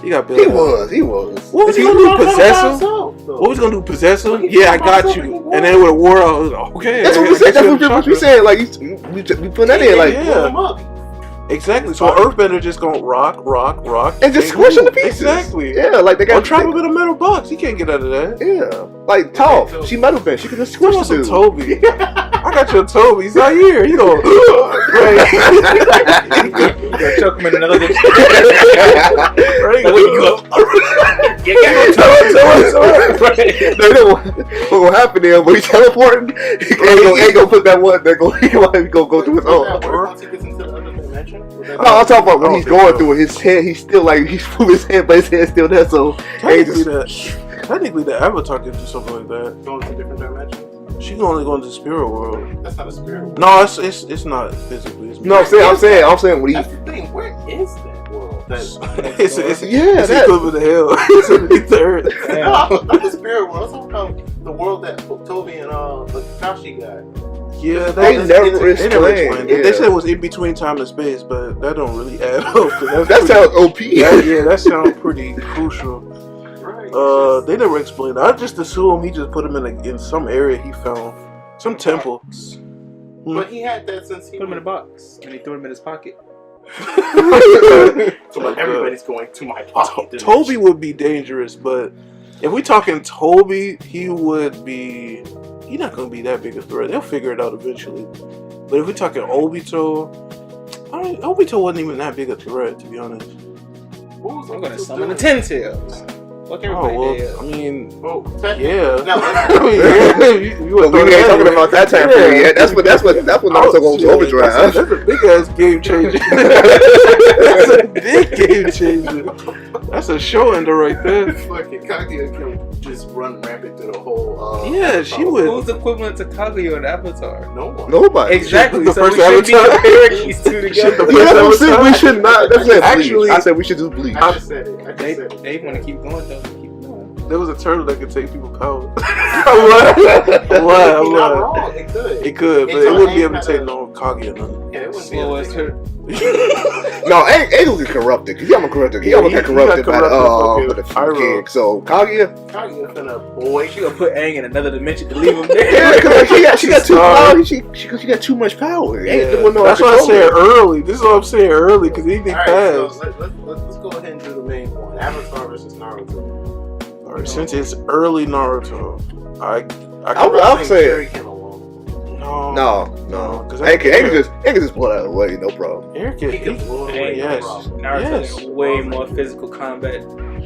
S3: He was.
S1: What was he gonna do? Possess him? What was he gonna do? Possess him? Yeah, I got you. And then with a war, I was like, okay.
S3: That's what we said. That's what we said. Like we put that in. Like
S2: blow him up.
S1: Exactly. So Earthbender just gonna rock,
S3: and just squish him to pieces.
S1: Exactly.
S3: Yeah, like they got.
S1: Or trap him in a metal box. He can't get out of that.
S3: Yeah, like Toph. She metal bent. She could just squish the dude.
S1: Toby. I got your Toby. He's not here. You know.
S4: Choke him in another.
S1: Right.
S3: What will happen there? When he's teleporting, he ain't gonna put that one. They're going to go through his own. No, I'm talking about when he's going through it. His head, he's still like he's moving his head, but his head's still there. So
S1: technically, the Avatar can do something like that.
S2: Going to different dimensions.
S1: She can only go into the spirit world.
S2: That's not a spirit world.
S1: No, it's not physically. It's
S3: no, I'm saying when he.
S2: That's the thing. Where is that world?
S1: It's
S3: that
S1: equivalent to hell. It's underneath the earth.
S2: No, not the spirit world. I'm talking about the world that Toby and the Kakashi got.
S1: Yeah,
S3: they never explained.
S1: They said it was in between time and space, but that don't really add up.
S3: That sounds OP.
S1: That sounds pretty crucial.
S2: Right.
S1: They never explained. I just assume he just put him in some area he found, some temple.
S2: But he had that since he
S4: put him in a box and he threw him in his pocket.
S2: So like everybody's going to my pocket.
S1: Toby would be dangerous, but if we talking Toby, he would be. He's not gonna be that big a threat. They'll figure it out eventually. But if we're talking Obito, Obito wasn't even that big a threat, to be honest.
S4: I'm gonna summon the 10 tails. Fuck everybody dead.
S1: I mean,
S2: yeah.
S1: No,
S3: we ain't talking about that time period yet. That's when Naruto goes to overdrive.
S1: That's a big ass game changer. That's a big game changer. That's a show ender right there.
S2: Fucking Kaguya can just run rampant through the whole.
S1: She would.
S4: Who's equivalent to Kaguya in Avatar?
S2: No one.
S3: Nobody.
S4: Exactly.
S1: The
S4: so
S1: first
S4: we should be
S1: Avatar.
S4: comparing these two together.
S3: We should not. That's
S1: Actually,
S3: I said we should do Bleach.
S2: I just said it.
S4: They want to keep going though.
S1: There was a turtle that could take people's power.
S2: I'm not wrong. It could.
S1: But it wouldn't be able to take no Kaguya or nothing.
S2: Yeah, it wouldn't be able to take it.
S3: No, Aang was corrupted. He almost got corrupted by the king. So Kaguya
S2: finna boy.
S4: She gonna put Aang in another dimension to leave him there.
S3: Yeah, because she got too power. She got too much power.
S1: Yeah. That's what I said early. This is what I'm saying early because anything fast.
S2: So let's go ahead and do the main one. Avatar versus Naruto.
S1: All right, since it's early Naruto,
S3: I'll say it. No, because Aang can just pull it out of the way, no problem.
S2: He can blow it away, no problem.
S4: Naruto's way more physical combat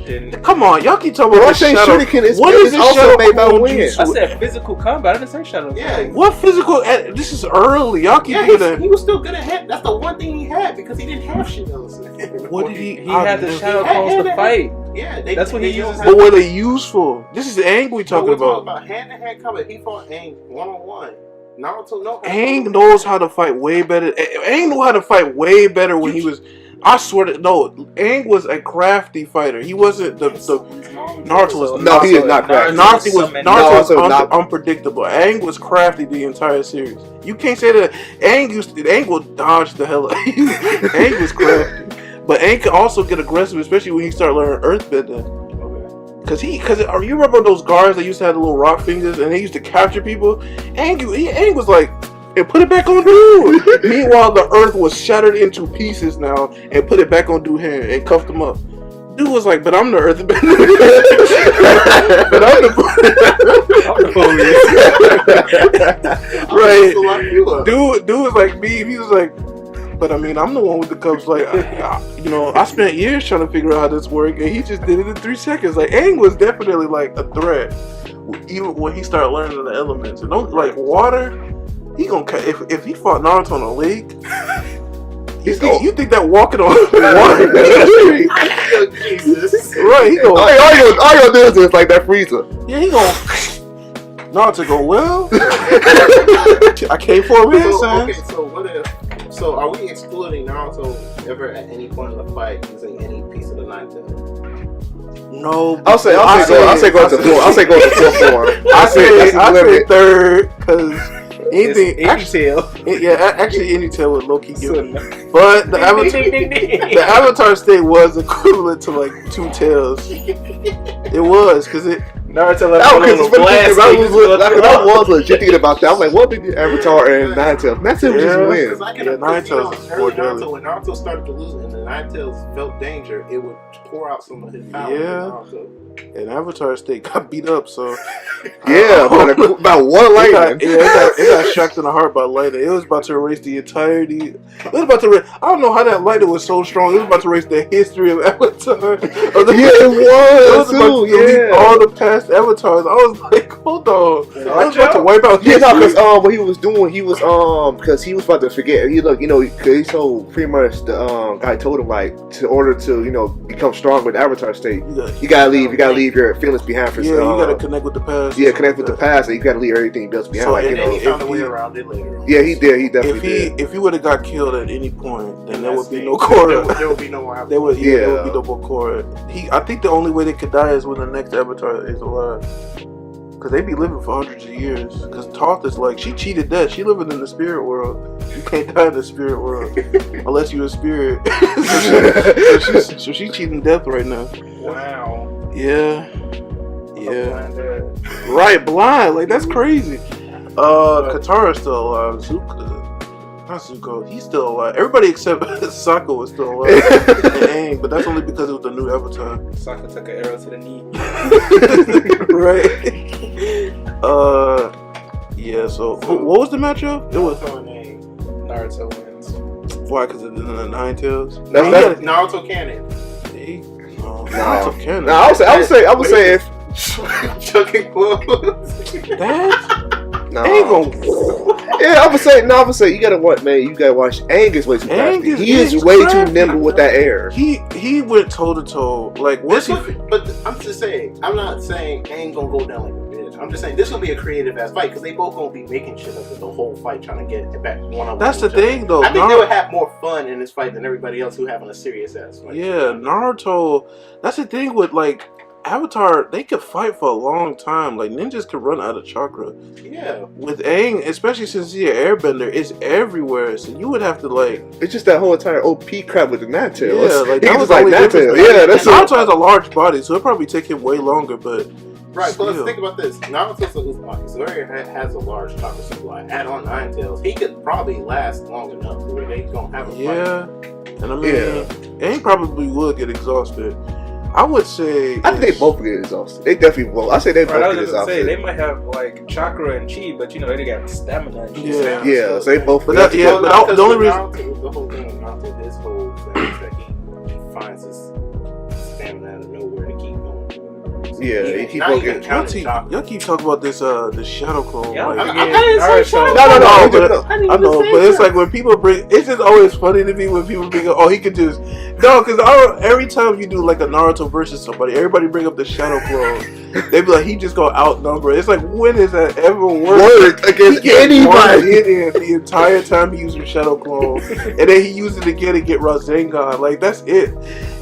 S4: than.
S1: Come on, y'all keep talking about Shadow.
S3: What is this also made by wind?
S4: I said physical combat. I didn't say Shadow.
S2: Yeah.
S1: What physical? This is early. Y'all keep doing that.
S2: He was still good at hit. That's the one thing he had because he didn't have Shinos.
S1: What did he?
S4: He had the Shadow Clones to fight.
S2: Yeah,
S4: that's what he uses.
S1: But what are they useful? This is Aang we talking about.
S2: We're talking about hand-to-hand combat. He fought Aang one-on-one. Naruto
S1: Aang knows how to fight way better. Aang knew how to fight way better when he was. I swear to no, Aang was a crafty fighter. He wasn't the Naruto was.
S3: No, he is not crafty.
S1: Naruto was unpredictable. Aang was crafty the entire series. You can't say that Aang will dodge the hell out of you. Aang was crafty. But Aang can also get aggressive, especially when he started learning Earthbending. Because you remember those guards that used to have the little rock fingers and they used to capture people? Aang was like, and put it back on dude. Meanwhile, the earth was shattered into pieces now and put it back on dude's hand and cuffed him up. Dude was like, but I'm the Earthbender. But I'm the right. Dude was like me. He was like, but I mean, I'm the one with the cups. Like, I spent years trying to figure out how this worked, and he just did it in 3 seconds. Like, Aang was definitely like a threat, even when he started learning the elements. And don't like water. He gonna if he fought Naruto on a lake. You think that walking on water?
S2: Jesus.
S1: Right? He go.
S3: All your do is like that freezer.
S1: Yeah, he go. Naruto go well. I came for a reason.
S2: Okay, so what if? So are we excluding Naruto ever at any point in the fight using any piece of the ninth tail?
S1: No.
S3: I'll say go to four. I'll say go to fourth form. I say
S1: third because anything
S4: any tail.
S1: Actually any tail would low key give it. But the Avatar state was equivalent to like 2 tails. It was because it.
S4: Naruto
S3: I was legit thinking about that. I was like, what did the Avatar and Ninetales? Ninetales just win.
S2: Because I can Ninetales when Naruto started to lose and the Ninetales felt danger, it would pour out some of his power.
S1: Yeah. And Avatar state got beat up, so
S3: about one lightning.
S1: It got shocked in the heart by lightning. It was about to erase the entirety. It was about to. I don't know how that lightning was so strong. It was about to erase the history of Avatar.
S3: It was
S1: about to delete all the past Avatars. I was like, hold on. I was about to wipe out history.
S3: Yeah, because what he was doing, because he was about to forget. He he told pretty much the guy told him like in order to become strong with the Avatar state, you gotta leave your feelings behind for
S1: you gotta connect with the past.
S3: Yeah, connect with the past, and you gotta leave everything else behind.
S2: So, he found a way around it later.
S3: Yeah, he did. He definitely did.
S1: If he would have got killed at any point, then there would be no Korra.
S2: There would be no more.
S1: There would be no more Korra. I think the only way they could die is when the next Avatar is alive. Because they be living for hundreds of years. Because Toph is like, she cheated death. She living in the spirit world. You can't die in the spirit world unless you're a spirit. so she's cheating death right now.
S4: Wow.
S1: Yeah. Right, blind. Like, that's crazy. Katara's still alive. Not Zuko. He's still alive. Everybody except Sokka was still alive. And Aang, but that's only because it was the new Avatar.
S4: Sokka took an arrow to the knee.
S1: Right. So what was the matchup? It was
S4: Naruto wins.
S1: Why? Because it's in the Ninetales?
S2: Naruto canon.
S3: No, I would say if
S2: chucking clothes.
S3: No. Yeah, I would say you gotta watch, man. You gotta watch. Aang is way too crafty. He is way too nimble with that air.
S1: He went toe to toe. Like what's he?
S2: But I'm just saying. I'm not saying Aang gonna go down like a bitch. I'm just saying this gonna be a creative ass fight because they both gonna be making shit up the whole fight, trying to get it back one on.
S1: That's the thing, though.
S2: I think they would have more fun in this fight than everybody else who having a serious ass fight.
S1: Yeah, Naruto. That's the thing with like. Avatar, they could fight for a long time. Like ninjas could run out of chakra.
S2: Yeah.
S1: With Aang, especially since he's an airbender, it's everywhere. So you would have to like.
S3: It's just that whole entire OP crap with the Naruto.
S1: Yeah, like
S3: that was like Naruto. Yeah, that's
S1: Naruto has a large body, so it probably take him way longer. But
S2: right, so let's think about this. Naruto's a Uzumaki, so he has a large chakra supply. Add on Nine Tails, he could probably last long enough where they gonna have a fight.
S1: Yeah, and I mean, Aang probably would get exhausted. I would say.
S3: I think they both get exhausted. They definitely will. I say they both get exhausted.
S4: They might have like chakra and chi, but they got stamina.
S3: Yeah, so they both.
S1: But the only reason.
S2: Naruto, the whole thing with Naruto, his whole thing is that he finds his stamina out of nowhere to keep going. So
S3: he keep going.
S1: Y'all keep talking about this shadow clone.
S4: Yeah,
S1: like,
S4: I didn't say shadow.
S1: No, but it's like when people bring. It's just always funny to me when people bring up. Oh, he could just. No, because every time you do like a Naruto versus somebody, everybody bring up the shadow clone. They be like, he just gonna outnumber. It's like, when is that ever worked
S3: against anybody?
S1: The entire time he used shadow clone, and then he used it again to get Rasengan. Like that's it.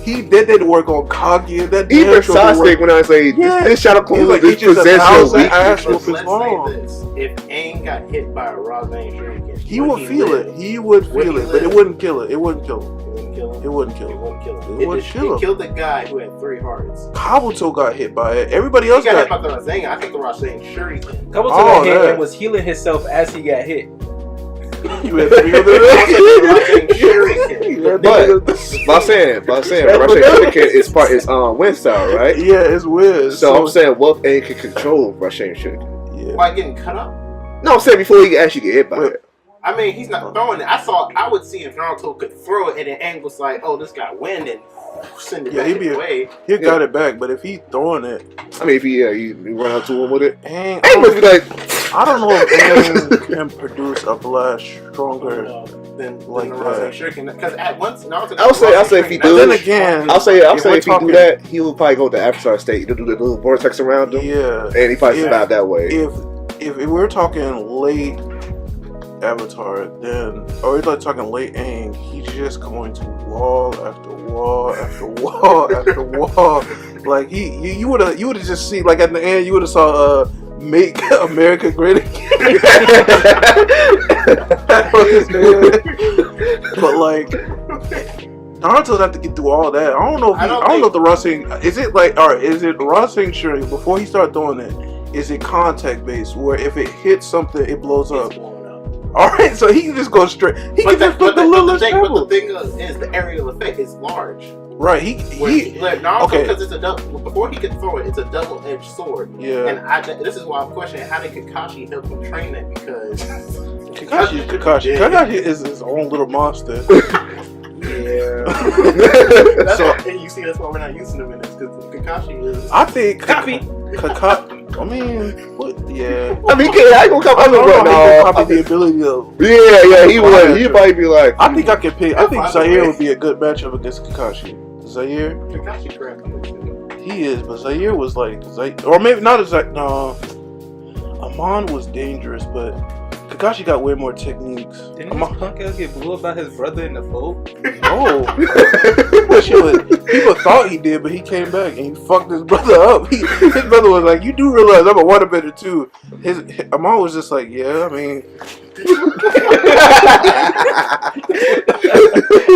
S1: He did work on Kage. That
S3: even Sasuke when I say this shadow clone
S1: like,
S3: this possession weak.
S2: Let's say this: if Aang got hit by a Rasengan Shuriken,
S1: he would feel it. He would feel it, but it wouldn't kill it. It wouldn't kill him. It wouldn't kill him.
S2: It killed the guy who had 3 hearts.
S1: Kabuto got hit by it. Everybody else got
S2: hit by the Rasengan. I think the Rasengan Shuriken.
S4: Kabuto got hit and was healing himself as he got hit.
S1: You had 3 of them.
S3: But I'm saying, Rasengan Shuriken is wind style, right?
S1: Yeah, it's wind.
S3: So I'm saying, what Aang can control Rasengan Shuriken?
S2: Yeah. By getting cut up?
S3: No, I'm saying before he actually get hit by it.
S2: I mean, he's not throwing it. I would see if Naruto could throw it, and then Aang was like, "Oh, this got wind," and send it back away.
S1: He got it back, but if he throwing it,
S3: I mean, if he run out to him with it,
S1: Aang
S3: must be like,
S1: I don't know if Aang can produce a blast stronger
S2: than
S1: like
S2: Rasengan Shuriken. Because at once Naruto,
S3: I'll say if he do.
S1: Then again,
S3: I'll say if he do that, he will probably go to Avatar state to do the little vortex around him.
S1: Yeah,
S3: and he probably survive that way.
S1: If we're talking late Avatar, then, or we're like talking late Aang, he's just going to wall after wall after wall after wall. Like you would have just seen, like at the end you would have saw Make America Great Again. But like Naruto have to get through all that. I don't know if the Rasengan is it like, or is it Rasengan Shuriken before he start doing it? Is it contact based where if it hits something it blows up? Alright, so he can just go straight. He can just put the little pebble.
S2: But the thing is, the aerial effect is large.
S1: Right,
S2: Naruto, because it's a double. Before he can throw it, it's a double-edged sword.
S1: Yeah.
S2: And this is why I'm questioning how did Kakashi help him train that, because
S1: Kakashi is his own little monster.
S2: Yeah. And you see, that's why we're not using him in this, because Kakashi is.
S1: I think Kakashi. I mean, what? Yeah.
S3: I mean, I ain't gonna come.
S1: Copy the ability of.
S3: Yeah, he would. He'd probably be like.
S1: I think I could pick. I think Zaire would be a good matchup against Kakashi. Zaire.
S2: Kakashi crap.
S1: He is, but Zaire was like, or maybe not as like. No, Amon was dangerous, but Kakashi got way more techniques.
S4: Didn't his punk ass get blew up by his brother in the boat?
S1: Oh. People thought he did, but he came back and he fucked his brother up. His brother was like, "You do realize I'm a waterbender too." Amon was just like, "Yeah, I mean."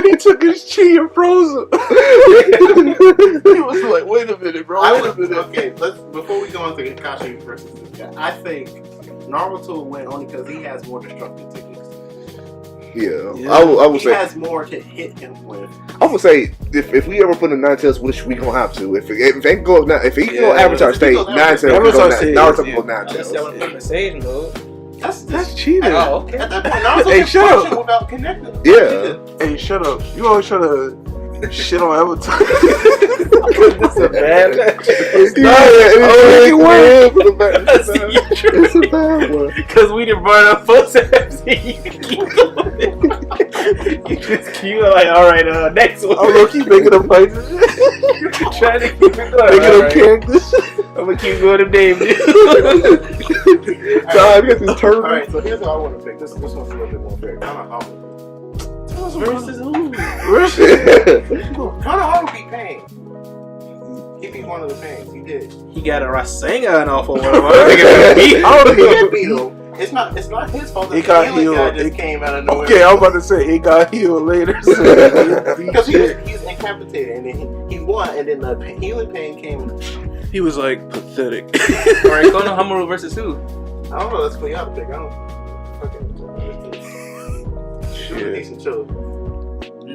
S1: He took his chi and froze him. He was like, "Wait a minute, bro. Wait a minute."
S2: Okay, before we go on to Kakashi versus this guy, I think Naruto will win only because he has more destructive techniques.
S3: Yeah. I would say
S2: he has more to hit him with.
S3: I would say if we ever put in Nine Tails, which we gonna have to. If he go Avatar State, Nine Tails, Naruto go Nine Tails.
S1: That's cheating.
S2: Oh, okay. At that point, Naruto
S1: shut up
S2: without connecting.
S3: Yeah.
S1: Hey, shut up. You always try to Shit on Avatar.
S4: This is a bad match.
S3: It's a bad one.
S4: Because we didn't burn up footsteps. You keep going. You just keep like, alright, next one.
S1: I'm gonna keep making up fights.
S4: Trying to keep it going.
S1: Making up characters.
S4: I'm gonna keep going to Dave.
S2: Alright, so here's what I want to pick. This one's a little bit more fair. Versus who? Konohama beat Pain. He beat one of the Pains. He did.
S4: He got a Rasengan off of one.
S2: It's not his fault.
S1: He got healed.
S2: Guy just came out of nowhere.
S1: Okay, I was about to say he got healed later.
S2: Because he's incapacitated and then he won, and then the healing pain came.
S1: He was like pathetic.
S4: Alright, Konohamaru versus who?
S2: I don't know. That's for y'all to pick. I don't fucking. Shoot, decent show.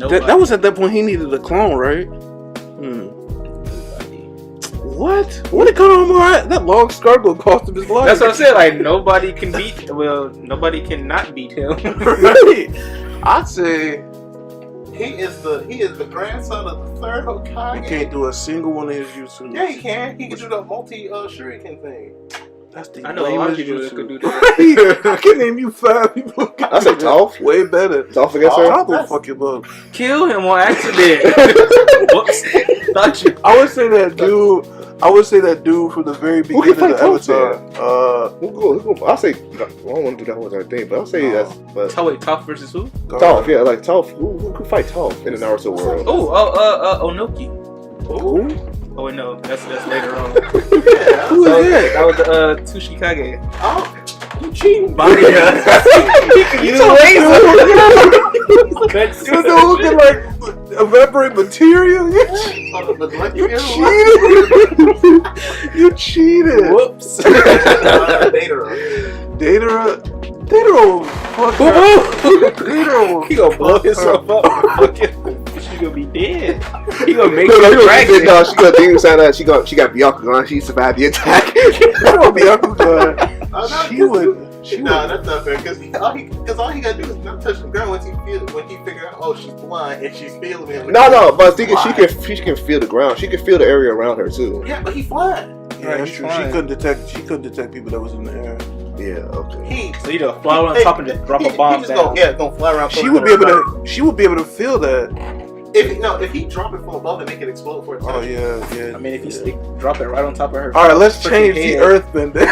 S1: That was at that point he needed a clone, right? What? What did Konohamaru? That long scar go cost him his life.
S4: That's what I'm saying. Like nobody can beat. Well, nobody can not beat him.
S1: Right. I'd say
S2: he is the grandson of the third Hokage.
S1: he can't do a single one of his jutsu.
S2: Yeah, he can. He can do the multi shuriken thing.
S1: That's the
S4: I know a lot of people that could do that.
S1: I can name you 5 people.
S3: I say Toph.
S1: Way better.
S3: Toph against her.
S1: Toph will fuck him up.
S4: Kill him on accident. Whoops. Thought you.
S1: I would say that dude from the very beginning of the Avatar.
S3: I'll say I don't want to do that whole entire thing, but I'll say that's. But
S4: Toph versus who?
S3: Toph, yeah, like Toph. Who could fight Toph in the Naruto world?
S4: Onoki.
S1: Who?
S4: Oh wait, no, that's later on.
S2: Yeah,
S1: Who is that?
S4: That was Tushikage.
S2: oh, you cheating?
S4: You
S1: You know who can like evaporate material? You cheated. You cheated.
S4: Whoops.
S1: Datara, fuck her.
S4: He gonna blow himself up. She gonna be dead. He gonna make
S3: No, she got Demon Sign. She got Byakugan. She survived the attack.
S1: Byakugan. She would.
S2: No, that's not fair. Because all he gotta do is not touch the ground when he figure out, oh, she's blind and she's feeling him.
S3: No, but she can feel the ground. She can feel the area around her too.
S2: Yeah, but he's blind.
S1: Yeah, that's true. She couldn't detect people that was in the air.
S3: Yeah, okay.
S4: So you just fly on top and just drop a bomb down.
S2: Gonna fly around.
S1: She would be able to feel that.
S2: If he drop it from above and make it explode for a second.
S1: Oh yeah.
S4: I mean, if you drop it right on top of her.
S1: All right, let's change the Earthbender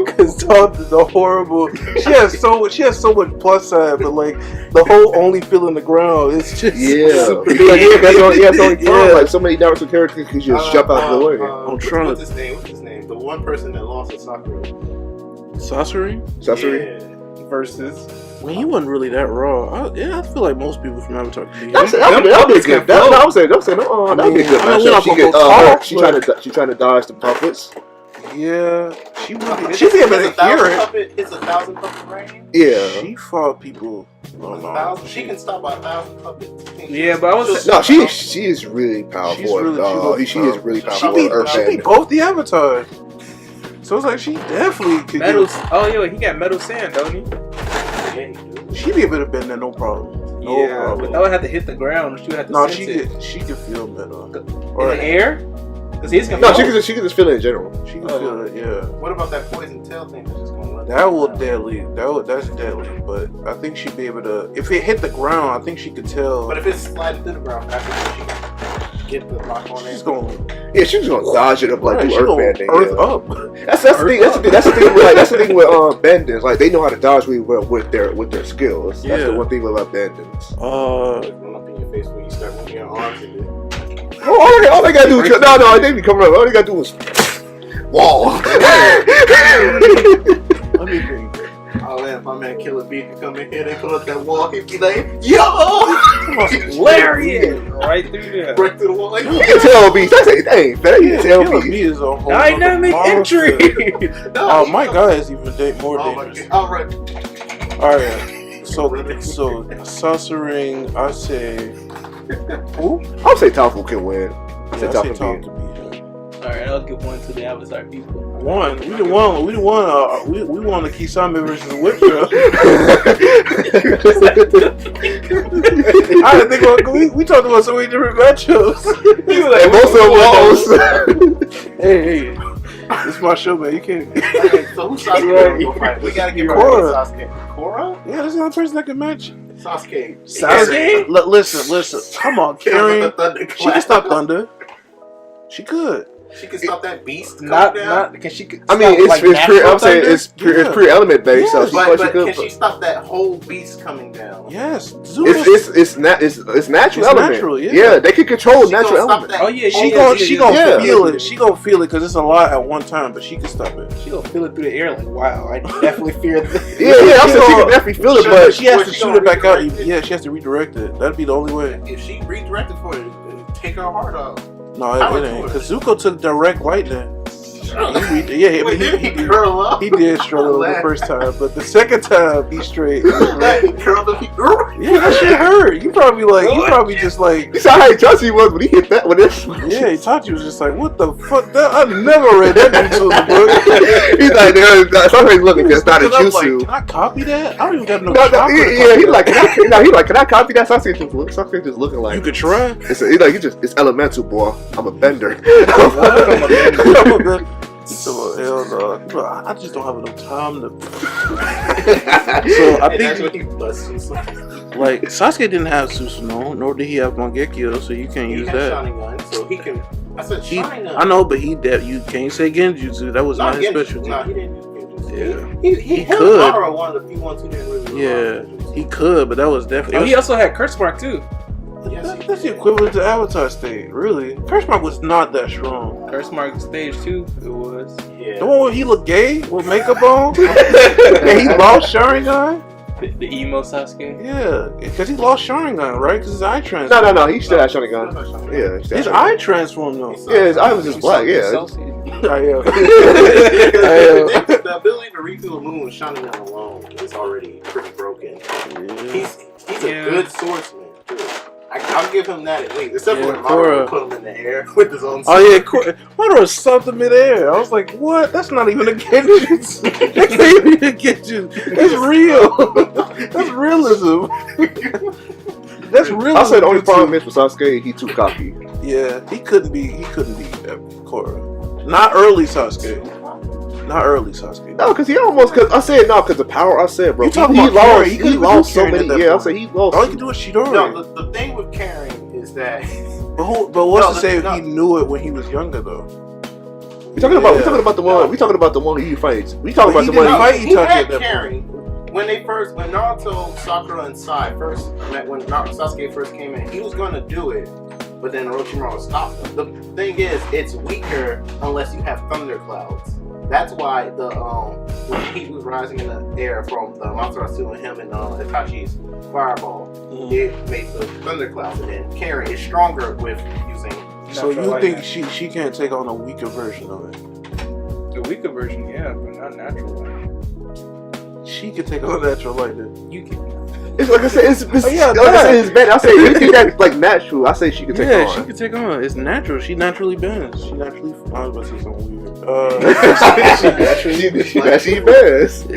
S1: because Toph is a horrible. She has so much plus side, but like the whole only feeling the ground is just
S3: That's the only problem. Like so many Naruto characters can just jump out of the way.
S1: I'm trying
S2: What's his name? The one person that lost to Sakura.
S1: Sasori
S2: Yeah.
S4: Versus.
S1: Well, he wasn't really that raw. I feel like most people from Avatar can be.
S3: That'd be good. That'd be a good matchup. She trying to dodge the puppets.
S1: Yeah, she'd be able to hear it.
S2: It's 1,000 puppet rain.
S3: Yeah.
S1: She fought people.
S2: She can stop 1,000 puppets.
S4: Yeah, but I was
S3: No, she is really powerful. She is really powerful.
S1: She beat both the Avatars. So it's like she definitely could
S4: Metal. Oh yeah, he got Metal Sand, don't he?
S1: She'd be able to bend that, no problem. No problem.
S4: But that would have to hit the ground. She would have to.
S1: No,
S4: sense
S1: she could feel metal.
S4: In the air. Cause he's gonna.
S3: No, she can just feel it in general.
S1: She can feel it. Yeah.
S2: What about that poison tail thing that's just gonna let
S1: That will deadly. That's deadly. But I think she'd be able to. If it hit the ground, I think she could tell.
S2: But if it's sliding through the ground faster, she can get the lock on it.
S1: She's gonna.
S3: Yeah, she's gonna dodge it up like do earthbending.
S1: Earth up.
S3: That's the thing. That's the thing with bendings. Like they know how to dodge really well with their skills. That's the one thing about bendings.
S2: Run up in your face when you start moving your arms and then.
S3: All they gotta do is they be coming up. All they gotta do is wall.
S1: Let me think.
S2: Oh man, if my man Killer B can come in here, they put up that wall, he'd be like, yo!
S4: Lariat! Right through there.
S2: Break through the wall like,
S3: You can tell beast. I say, dang, man, you can tell
S1: Killer
S3: beast.
S1: B is a whole
S4: dynamic entry.
S1: My guy is even more dangerous.
S2: Alright.
S1: So Sassuring, I say. Who?
S3: I'll say Toph can win.
S1: I say Toph can beat him.
S4: Alright, I'll give one to the Avatar people.
S1: We want the Kisame versus Whip Girl. I didn't think about, we talked about so many different matchups.
S3: Most of them lost.
S1: Hey, this is my show, man. You can't.
S2: Okay, so who's Sasuke? Right. We gotta get
S1: Korra.
S2: Sasuke. Korra?
S1: Yeah, that's the only person that can match.
S2: Sasuke.
S1: Listen. Come on, Karen. She can stop Thunder. She could.
S2: She can stop that beast.
S4: Not. Can she?
S3: I mean, I'm saying it's pure element based.
S1: Yeah.
S3: So
S2: But
S3: she
S2: can
S3: could.
S2: she stop that whole beast coming down?
S1: Yes.
S3: It's natural element.
S1: Natural, yeah.
S3: Yeah, they can control
S2: She
S3: natural
S2: gonna stop
S3: element.
S2: that.
S4: Oh yeah,
S1: She gonna feel it. She gonna feel it because it's a lot at one time, but she can stop it.
S4: She gonna feel it through the air. Like, wow, I definitely fear this.
S3: Yeah, I'm saying she can definitely feel it,
S1: But
S3: but
S1: she has to
S2: She
S1: shoot
S2: gonna
S1: it back out.
S2: redirect it?
S1: Yeah, she has to redirect it. That'd be the only way.
S2: If she redirected for it, take her heart out.
S1: No, it ain't. Because Zuko took direct lightning.
S2: Wait, did he curl up?
S1: He did struggle the first time, but the second time he straight.
S2: He curled up.
S1: Yeah, that shit hurt. You probably just like.
S3: you saw how touchy he was when he hit that one.
S1: Yeah, Itachi was just like, what the fuck? I never read that into the book.
S3: He's like, somebody's looking because it's not a
S1: I'm like,
S3: jutsu.
S1: can I copy that? I don't even got no
S3: No,
S1: chakra.
S3: yeah, he's like, can I copy that? Sasuke just looking like.
S1: You could try.
S3: It's elemental, boy. I'm a bender.
S1: So, hell no. I just don't have enough time to. So I think, like, Sasuke didn't have Susanoo, nor did he have Mangekyo, so you can't use that.
S2: Sharingan, so he can. I said Sharingan.
S1: I know, but you can't say Genjutsu. That was not his specialty.
S2: No, he didn't use Genjutsu.
S1: Yeah,
S2: he
S1: could.
S2: Madara one of the few ones who didn't really.
S1: Yeah, he could, but that was definitely.
S4: Oh, he also had Curse Mark too.
S1: That's the equivalent to Avatar stage, really. Curse Mark was not that strong.
S4: Curse Mark stage 2, it was.
S2: Yeah.
S1: The one where he looked gay with makeup on, and he lost Sharingan.
S4: The emo Sasuke.
S1: Yeah, because he lost Sharingan, right? Because his eye transformed.
S3: No. He still had Sharingan. Yeah,
S1: His eye transformed though.
S3: Yeah, his eye was just black. Yeah.
S2: The ability to read through a moon with Sharingan alone is already pretty broken. He's a good swordsman too. I'll give him that at least. Except for when Madara put him in the air with his own sword.
S1: Oh yeah, Madara stopped him in air. I was like, what? That's not even a Genjutsu. That can't be a Genjutsu. That's real. That's realism. That's realism.
S3: I said the only problem is with Sasuke, he too cocky.
S1: Yeah, he couldn't be Korra. Not early Sasuke.
S3: No, because he almost. Because I said no, because the power. I said, bro,
S1: You
S3: he
S1: talking about
S3: lost.
S1: Karen,
S3: He lost so many. Yeah, I said he lost.
S1: All he could do is Chidori.
S2: No, the thing with Karen is that.
S1: But what's to say if he knew it when he was younger though?
S3: We talking about the one. We talking about the one he fights. We talking about the one.
S2: He had Karen when Naruto, Sakura, and Sai first met. When Sasuke first came in, he was going to do it, but then Orochimaru stopped him. The thing is, it's weaker unless you have thunderclouds. That's why when heat was rising in the air from the Amaterasu and him and Itachi's fireball, it made the thunderclouds, and then Karen is stronger with using.
S1: So you think she can't take on a weaker version of it?
S4: The weaker version, yeah, but not natural lightning.
S1: She could take on natural lightning.
S4: You can.
S3: It's like I said, it's bad. I say you think that's like natural. I say she could take on.
S1: Yeah, she could take on. It's natural. She naturally bends. I was about to say something weird.
S3: She best.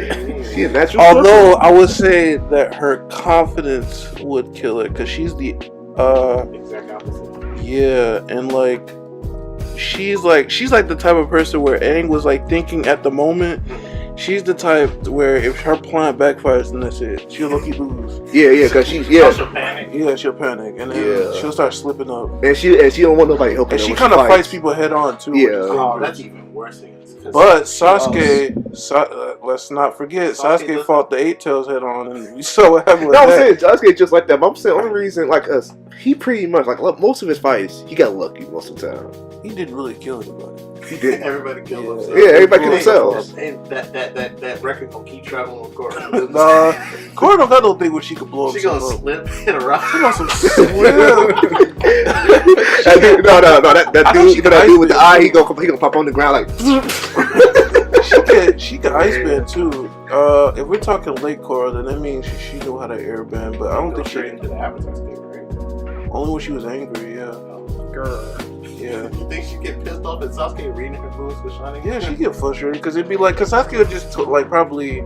S3: She a natural.
S1: Although I would say that her confidence would kill her because she's the
S2: Exact opposite.
S1: yeah, and like she's like the type of person where Aang was like thinking at the moment. She's the type where if her plan backfires, then that's it. She'll look lose.
S3: Yeah, because she'll
S2: panic.
S1: Yeah, she'll panic, and then she'll start slipping up.
S3: And she don't want nobody helping.
S1: And
S3: her
S1: she
S3: when
S1: kind of
S3: fights.
S1: fights people head on too.
S2: Yeah. Oh, that's even worse.
S1: But Sasuke, let's not forget, Sasuke fought the Eight Tails head on, and we saw what happened with that.
S3: I'm saying Sasuke just like that. But I'm saying the only reason, like us, he pretty much like most of his fights, he got lucky most of the time.
S1: He didn't really kill anybody.
S3: He did.
S2: Everybody killed themselves.
S3: Yeah, everybody killed themselves.
S2: And that record gonna keep traveling with Korra.
S1: Nah, Korra don't got no thing where she could blow up.
S2: She gonna slip in a rock.
S1: She wants some swim.
S3: That dude, no. That dude, that dude with the eye, he gonna pop on the ground like.
S1: She could ice bend too. If we're talking late Korra, then that means she knew how to air bend. But I don't think she
S2: into the Avatar state, right?
S1: Only when she was angry. Yeah.
S4: Girl.
S1: Yeah.
S2: You think she get pissed off at Sasuke reading her moves for Sharingan?
S1: Yeah, she get frustrated because it'd be like, cause Sasuke would just like probably,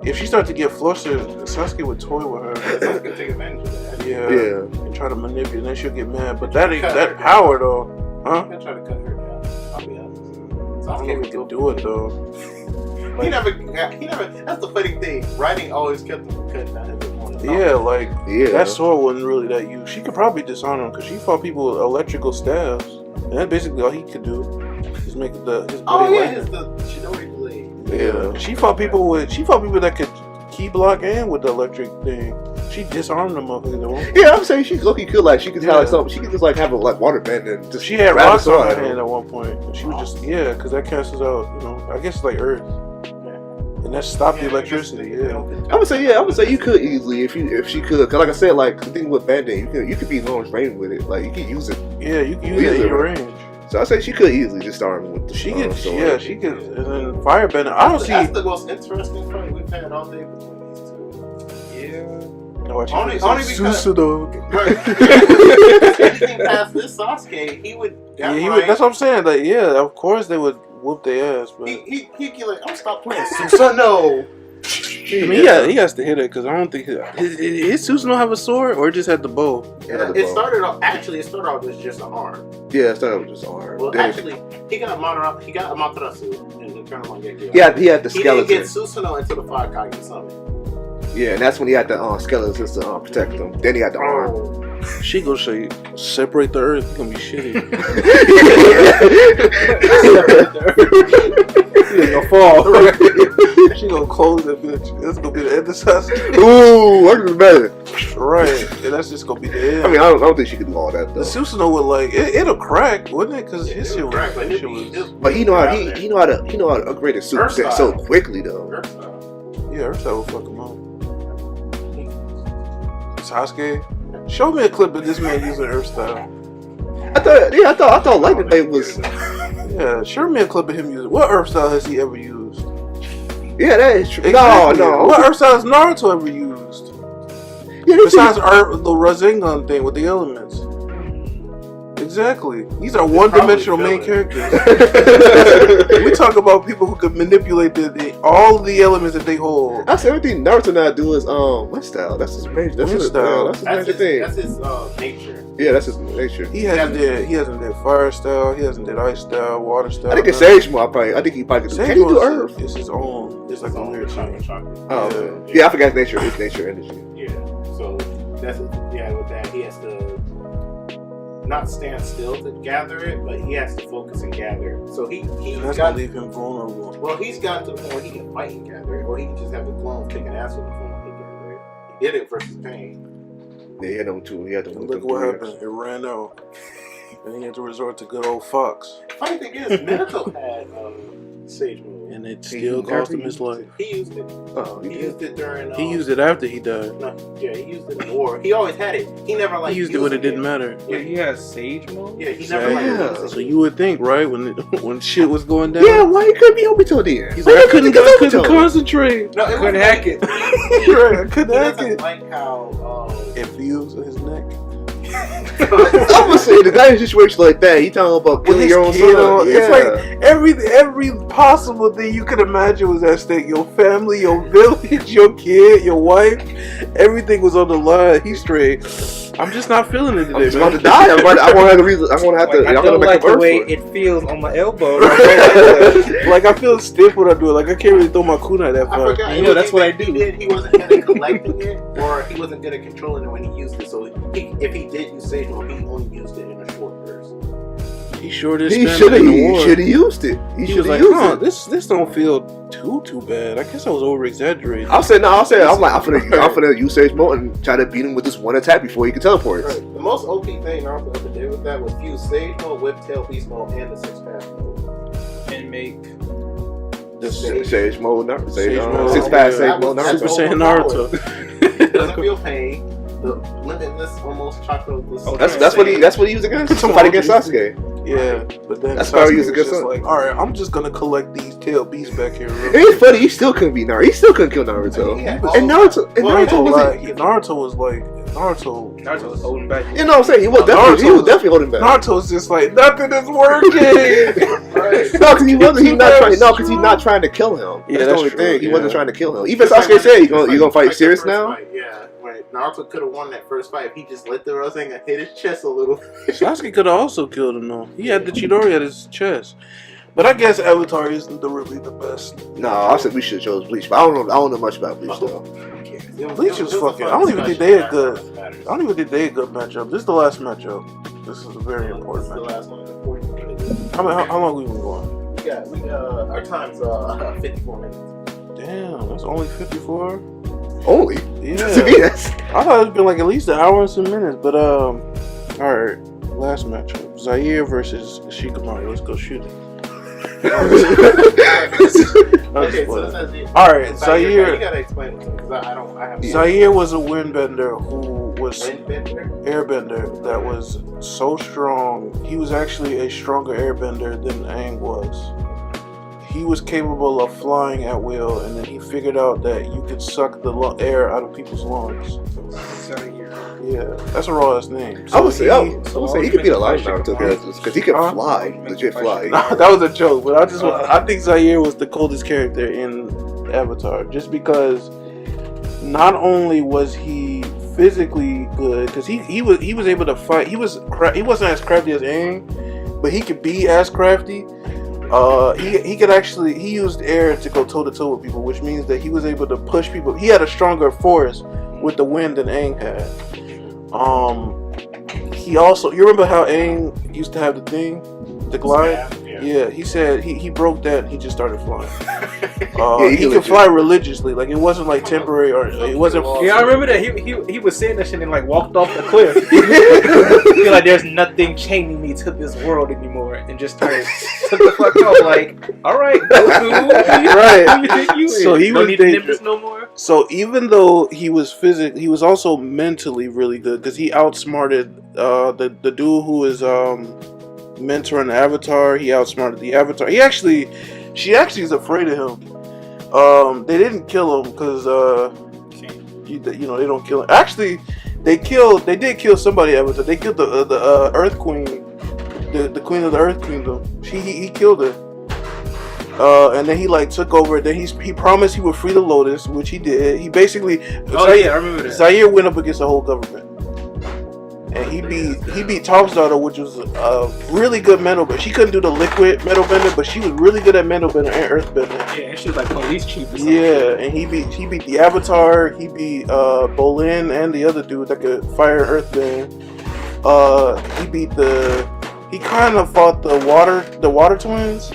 S1: if she started to get flustered, Sasuke would toy with her.
S2: Sasuke take advantage of that.
S1: Yeah. And try to manipulate, and then she'll get mad. But that ain't that power though, huh?
S2: I'm gonna try to cut her down. I'll be honest.
S1: I don't know if he can do it though.
S2: He never. That's the funny thing. Writing always kept him from cutting down his opponent.
S1: Yeah, like that sword wasn't really that used. She could probably disarm him because she fought people with electrical staves, and that's basically all he could do. Just make his body
S2: the Shidori blade.
S1: Yeah, she fought people that could key block and with the electric thing. She disarmed them motherfuckers.
S3: Yeah, I'm saying she could have she could have something. She could just like have a water bend and just.
S1: She had rocks on her hand at one point. And she was just because that cancels out. I guess it's like Earth. And that stopped the electricity. I
S3: would say you could easily if she could. Cause like I said, like the thing with Bandit, you could be long range with it. Like you could use it.
S1: Yeah, you can use it in your range.
S3: So I say she could easily just start with the
S1: she could. And then Firebender. I don't see.
S2: That's the most interesting fight we've had all day between these two. Yeah.
S1: No,
S2: only because anything past this Sasuke, he would.
S1: That's what I'm saying. Like, yeah, of course they would whoop their ass, but
S2: he like, I'm stop playing Susanoo.
S1: I mean, he has to hit it because I don't think his Susanoo have a sword or just had the bow.
S2: Yeah, it started off as just an arm.
S3: Yeah, it started with just an arm.
S2: Well, actually, he got Amaterasu in the tournament.
S3: Yeah, he had the skeleton.
S2: He didn't get Susanoo until the Fire Kage summon.
S3: Yeah, and that's when he had the skeleton to protect them. Then he had the arm.
S1: She gonna say, separate the earth. It's gonna be shitty. She's gonna fall. She gonna close that bitch. That's gonna be the end of Sasuke.
S3: Ooh, I can better.
S1: Right, and that's just gonna be the end.
S3: I mean, I don't think she could do all that though.
S1: The Susanoo would like it'll crack, wouldn't it? Because his shit was.
S3: But he know how to upgrade his suit so quickly though.
S1: Yeah, Earthstyle will fuck him up. Sasuke, show me a clip of this man using Earthstyle.
S3: I thought Lightning Blade was.
S1: Yeah, show me a clip of him using. What Earthstyle has he ever used?
S3: Yeah, that is true.
S1: Exactly.
S3: No.
S1: What Earthstyle has Naruto ever used?
S3: Yeah,
S1: besides the Rasengan thing with the elements. Exactly. These are one-dimensional main characters. We talk about people who could manipulate all the elements that they hold.
S3: That's everything Naruto now do is wind style. That's his major. That's his major thing.
S2: That's his nature.
S3: Yeah, that's his nature.
S1: He hasn't did fire style. He hasn't did ice style, water style.
S3: I think it's Sage Mode. I think he probably could do. Can he do Earth?
S1: It's his own. It's like a weird thing.
S3: Oh yeah, I forgot his nature. His nature energy.
S2: Yeah. So that's with that he has to not stand still to gather it, but he has to focus and gather. So he's got to leave him vulnerable. Well, he's got to the point where he can fight and gather it, or he can just have the clones kicking ass with the phone and gather it. He did it versus Pain.
S3: Yeah, he had them too.
S1: Look what happened. It ran out. And he had to resort to good old Fox.
S2: Funny thing is, Naruto had Sage Mode.
S1: And it still cost him his life.
S2: He used it. He used it during...
S1: he used it after he died.
S2: No, yeah, he used it in war. He always had it. He never
S1: he used it when it didn't matter.
S4: Yeah, he has Sage Mode?
S2: Yeah, he never
S1: So you would think, right, when shit was going down?
S3: Yeah, why he couldn't be Obito then?
S1: He's like, I couldn't concentrate.
S4: No, I couldn't hack it.
S1: Right, I couldn't hack it.
S2: Like how...
S1: it feels in his neck.
S3: I'm gonna say the guy in a situation like that, he talking about killing your own son.
S1: It's like every possible thing you could imagine was at stake. Your family, your village, your kid, your wife, everything was on the line. He's straight. I'm just not feeling it today.
S3: I'm just about to die. I want to have the reason. I want to have to.
S4: I don't like the way it feels on my elbow.
S1: Like I feel stiff when I do it. Like I can't really throw my kunai that far.
S4: You know that's what I do.
S2: He wasn't good at collecting it, or he wasn't good at controlling it when he used it. So if he did use Sage Mode, he only used it in a short burst.
S1: He sure did.
S3: He should have used it.
S1: He should have used it. This don't feel too bad. I guess I was over exaggerating.
S3: I'm finna use Sage Mode and try to beat him with this one attack before he can teleport.
S2: Right. The most OP thing Naruto ever did with that was fuse Sage Mode, Whip Tail, Beast Mode, and the 6-path mode,
S4: and make
S3: the Sage Mode, Naruto.
S1: 6-path Sage Mode, Naruto. Super Saiyan Naruto.
S2: It doesn't feel pain. The limitless, almost chakra.
S3: That's what he used against somebody against Sasuke.
S1: Yeah, but then
S3: that's probably used against
S1: like, all right, I'm just gonna collect these tail beasts back here.
S3: It's funny, he still couldn't beat Naruto. He still couldn't kill Naruto.
S1: Naruto was like Naruto
S4: was holding back.
S3: You know what I'm saying? He was definitely holding back.
S1: Naruto's just like, nothing is working.
S3: Right. No, because he's not trying to kill him.
S1: Yeah,
S3: that's the only
S1: true.
S3: thing. He
S1: Yeah.
S3: wasn't trying to kill him. Even Sasuke said, "You gonna fight serious now?"
S2: Fight, yeah. Right. Naruto could have won that first fight if he just lit the Rasengan and hit his chest a little.
S1: Sasuke could have also killed him though. He had the Chidori at his chest. But I guess Avatar isn't really the best.
S3: No, I said we should have chose Bleach, but I don't know much about Bleach though.
S1: Bleach was fucking. I don't even think they had good. I don't even think they had good matchup. This is the last matchup. This is a very important
S2: This is the
S1: matchup.
S2: last one. The 40 minutes.
S1: How long we been going?
S2: Our time's 54 minutes.
S1: Damn, that's only 54.
S3: Only?
S1: Yeah.
S3: To me, that's...
S1: I thought it'd been like at least an hour and some minutes, but all right. Last matchup: Zaire versus Shikamaru. Let's go shoot it.
S2: Okay, so this has the...
S1: All right,
S2: Zaire.
S1: Zaire.
S2: You gotta explain it to me because I have...
S1: Zaire was a windbender who was
S2: Windbender?
S1: airbender that was so strong. He was actually a stronger airbender than Aang was. He was capable of flying at will, and then he figured out that you could suck the air out of people's lungs. Yeah, that's a raw ass name. So
S3: I would say he could beat a lot of Naruto characters because he could fly, legit fly.
S1: No, that was a joke, but I think Zaire was the coldest character in Avatar, just because not only was he physically good, because he was able to fight. He wasn't as crafty as Aang, but he could be as crafty. He could actually, he used air to go toe to toe with people, which means that he was able to push people. He had a stronger force with the wind than Aang had. He also, you remember how Aang used to have the thing, the glide? Yeah, he said he broke that and he just started flying. He could fly religiously, like it wasn't like temporary or it wasn't.
S4: Yeah, I remember that he was saying that shit and like walked off the cliff. I feel like there's nothing chaining me to this world anymore, and just took the fuck off. Like, all right, Goku,
S1: right. So he
S4: don't
S1: was
S4: need
S1: dangerous.
S4: Nimbus no more.
S1: So even though he was physically, he was also mentally really good because he outsmarted the dude who is mentoring the Avatar. He outsmarted the Avatar. She actually is afraid of him. They didn't kill him because they don't kill him. Actually, they did kill somebody. Avatar. They killed the Earth Queen, the Queen of the Earth Kingdom. He killed her. And then he like took over. Then he promised he would free the Lotus, which he did. He basically
S4: I remember that.
S1: Zaire went up against the whole government. And he beat Top's daughter, which was a really good metal bender. She couldn't do the liquid metal bender, but she was really good at metal bender and earth bender.
S4: Yeah, and she was like police chief or something.
S1: Yeah, and he beat the Avatar. He beat Bolin and the other dude that could fire earth bend. He kind of fought the water twins,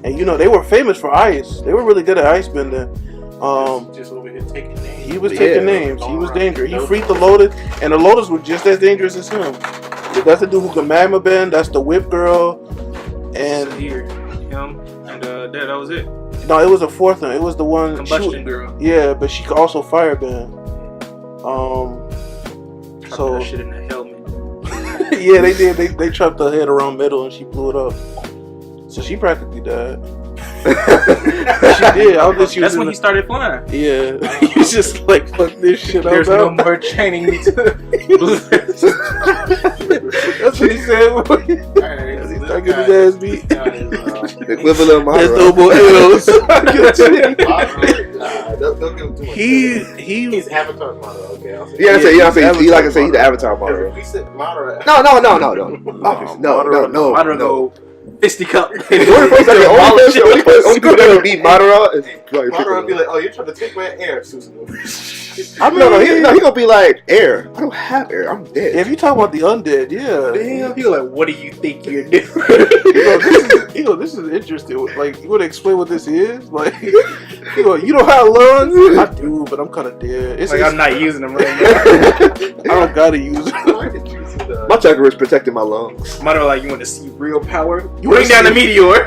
S1: and they were famous for ice. They were really good at ice bending.
S2: Just over here taking names.
S1: He was taking names. He was dangerous. He freed the Lotus, and the Lotus was just as dangerous as him. That's the dude who can magma bend. That's the Whip Girl, and
S4: here, him, and that was it.
S1: No, it was a fourth one. It was the one
S4: Combustion Girl.
S1: Yeah, but she could also fire bend.
S4: So that shit in the helmet.
S1: Yeah, they did. They trapped her head around metal and she blew it up. So she practically died. She did.
S4: That's when he started flying.
S1: Yeah, he's just like, fuck this shit.
S4: There's no more chaining me to.
S1: That's what he said. He's not getting his ass beat.
S3: The equivalent of
S1: There's no more L's.
S2: Don't give him too much.
S1: He's
S2: Avatar model. Okay, I'll say.
S3: Yeah, I say he's the Avatar model.
S2: We said model.
S3: No.
S4: Madara fisticuff.
S3: The only person that would beat Madara is
S2: Madara would be like, oh, you're trying to take my air, Susanoo.
S3: No, he gonna be like, air. I don't have air. I'm dead.
S1: If you talk about the undead, yeah.
S4: Damn, he was like, what do you think you're doing?
S1: This is interesting. Like, you want to explain what this is? Like, you don't have lungs? I do, but I'm kind of dead.
S4: I'm not using them right now.
S1: I don't gotta use them.
S3: My chakra is protecting my lungs.
S4: Madara like, you want to see real power?
S1: You
S4: bring down the meteor.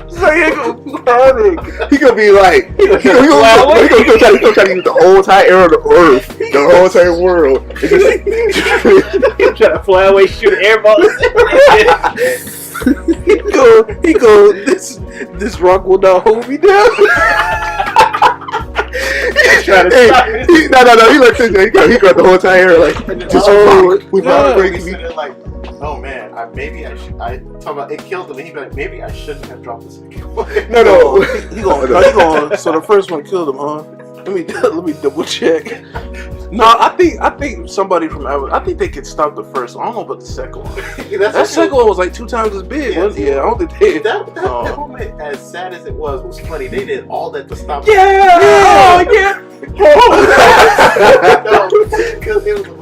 S1: So he ain't gonna panic.
S3: He gonna be like, he gonna try to use the whole entire air of the earth, the whole entire world.
S4: He'll try to fly away, shoot air balls.
S1: He go. This rock will not hold me down.
S3: He
S4: Trying to stop it.
S3: No. He like he got the whole entire hair like. We
S1: yeah.
S2: He said like, oh man, I talk about it killed him. And he be like, maybe I shouldn't have dropped the second one.
S3: No.
S1: He going. So the first one killed him, huh? Let me double check. No, I think somebody from I think they could stop the first one. I don't know about the second one. That second one was like 2 times as big. Yeah, I don't think they.
S2: That moment, as sad as it was funny. They did all that to stop.
S1: Yeah.
S2: Because it was a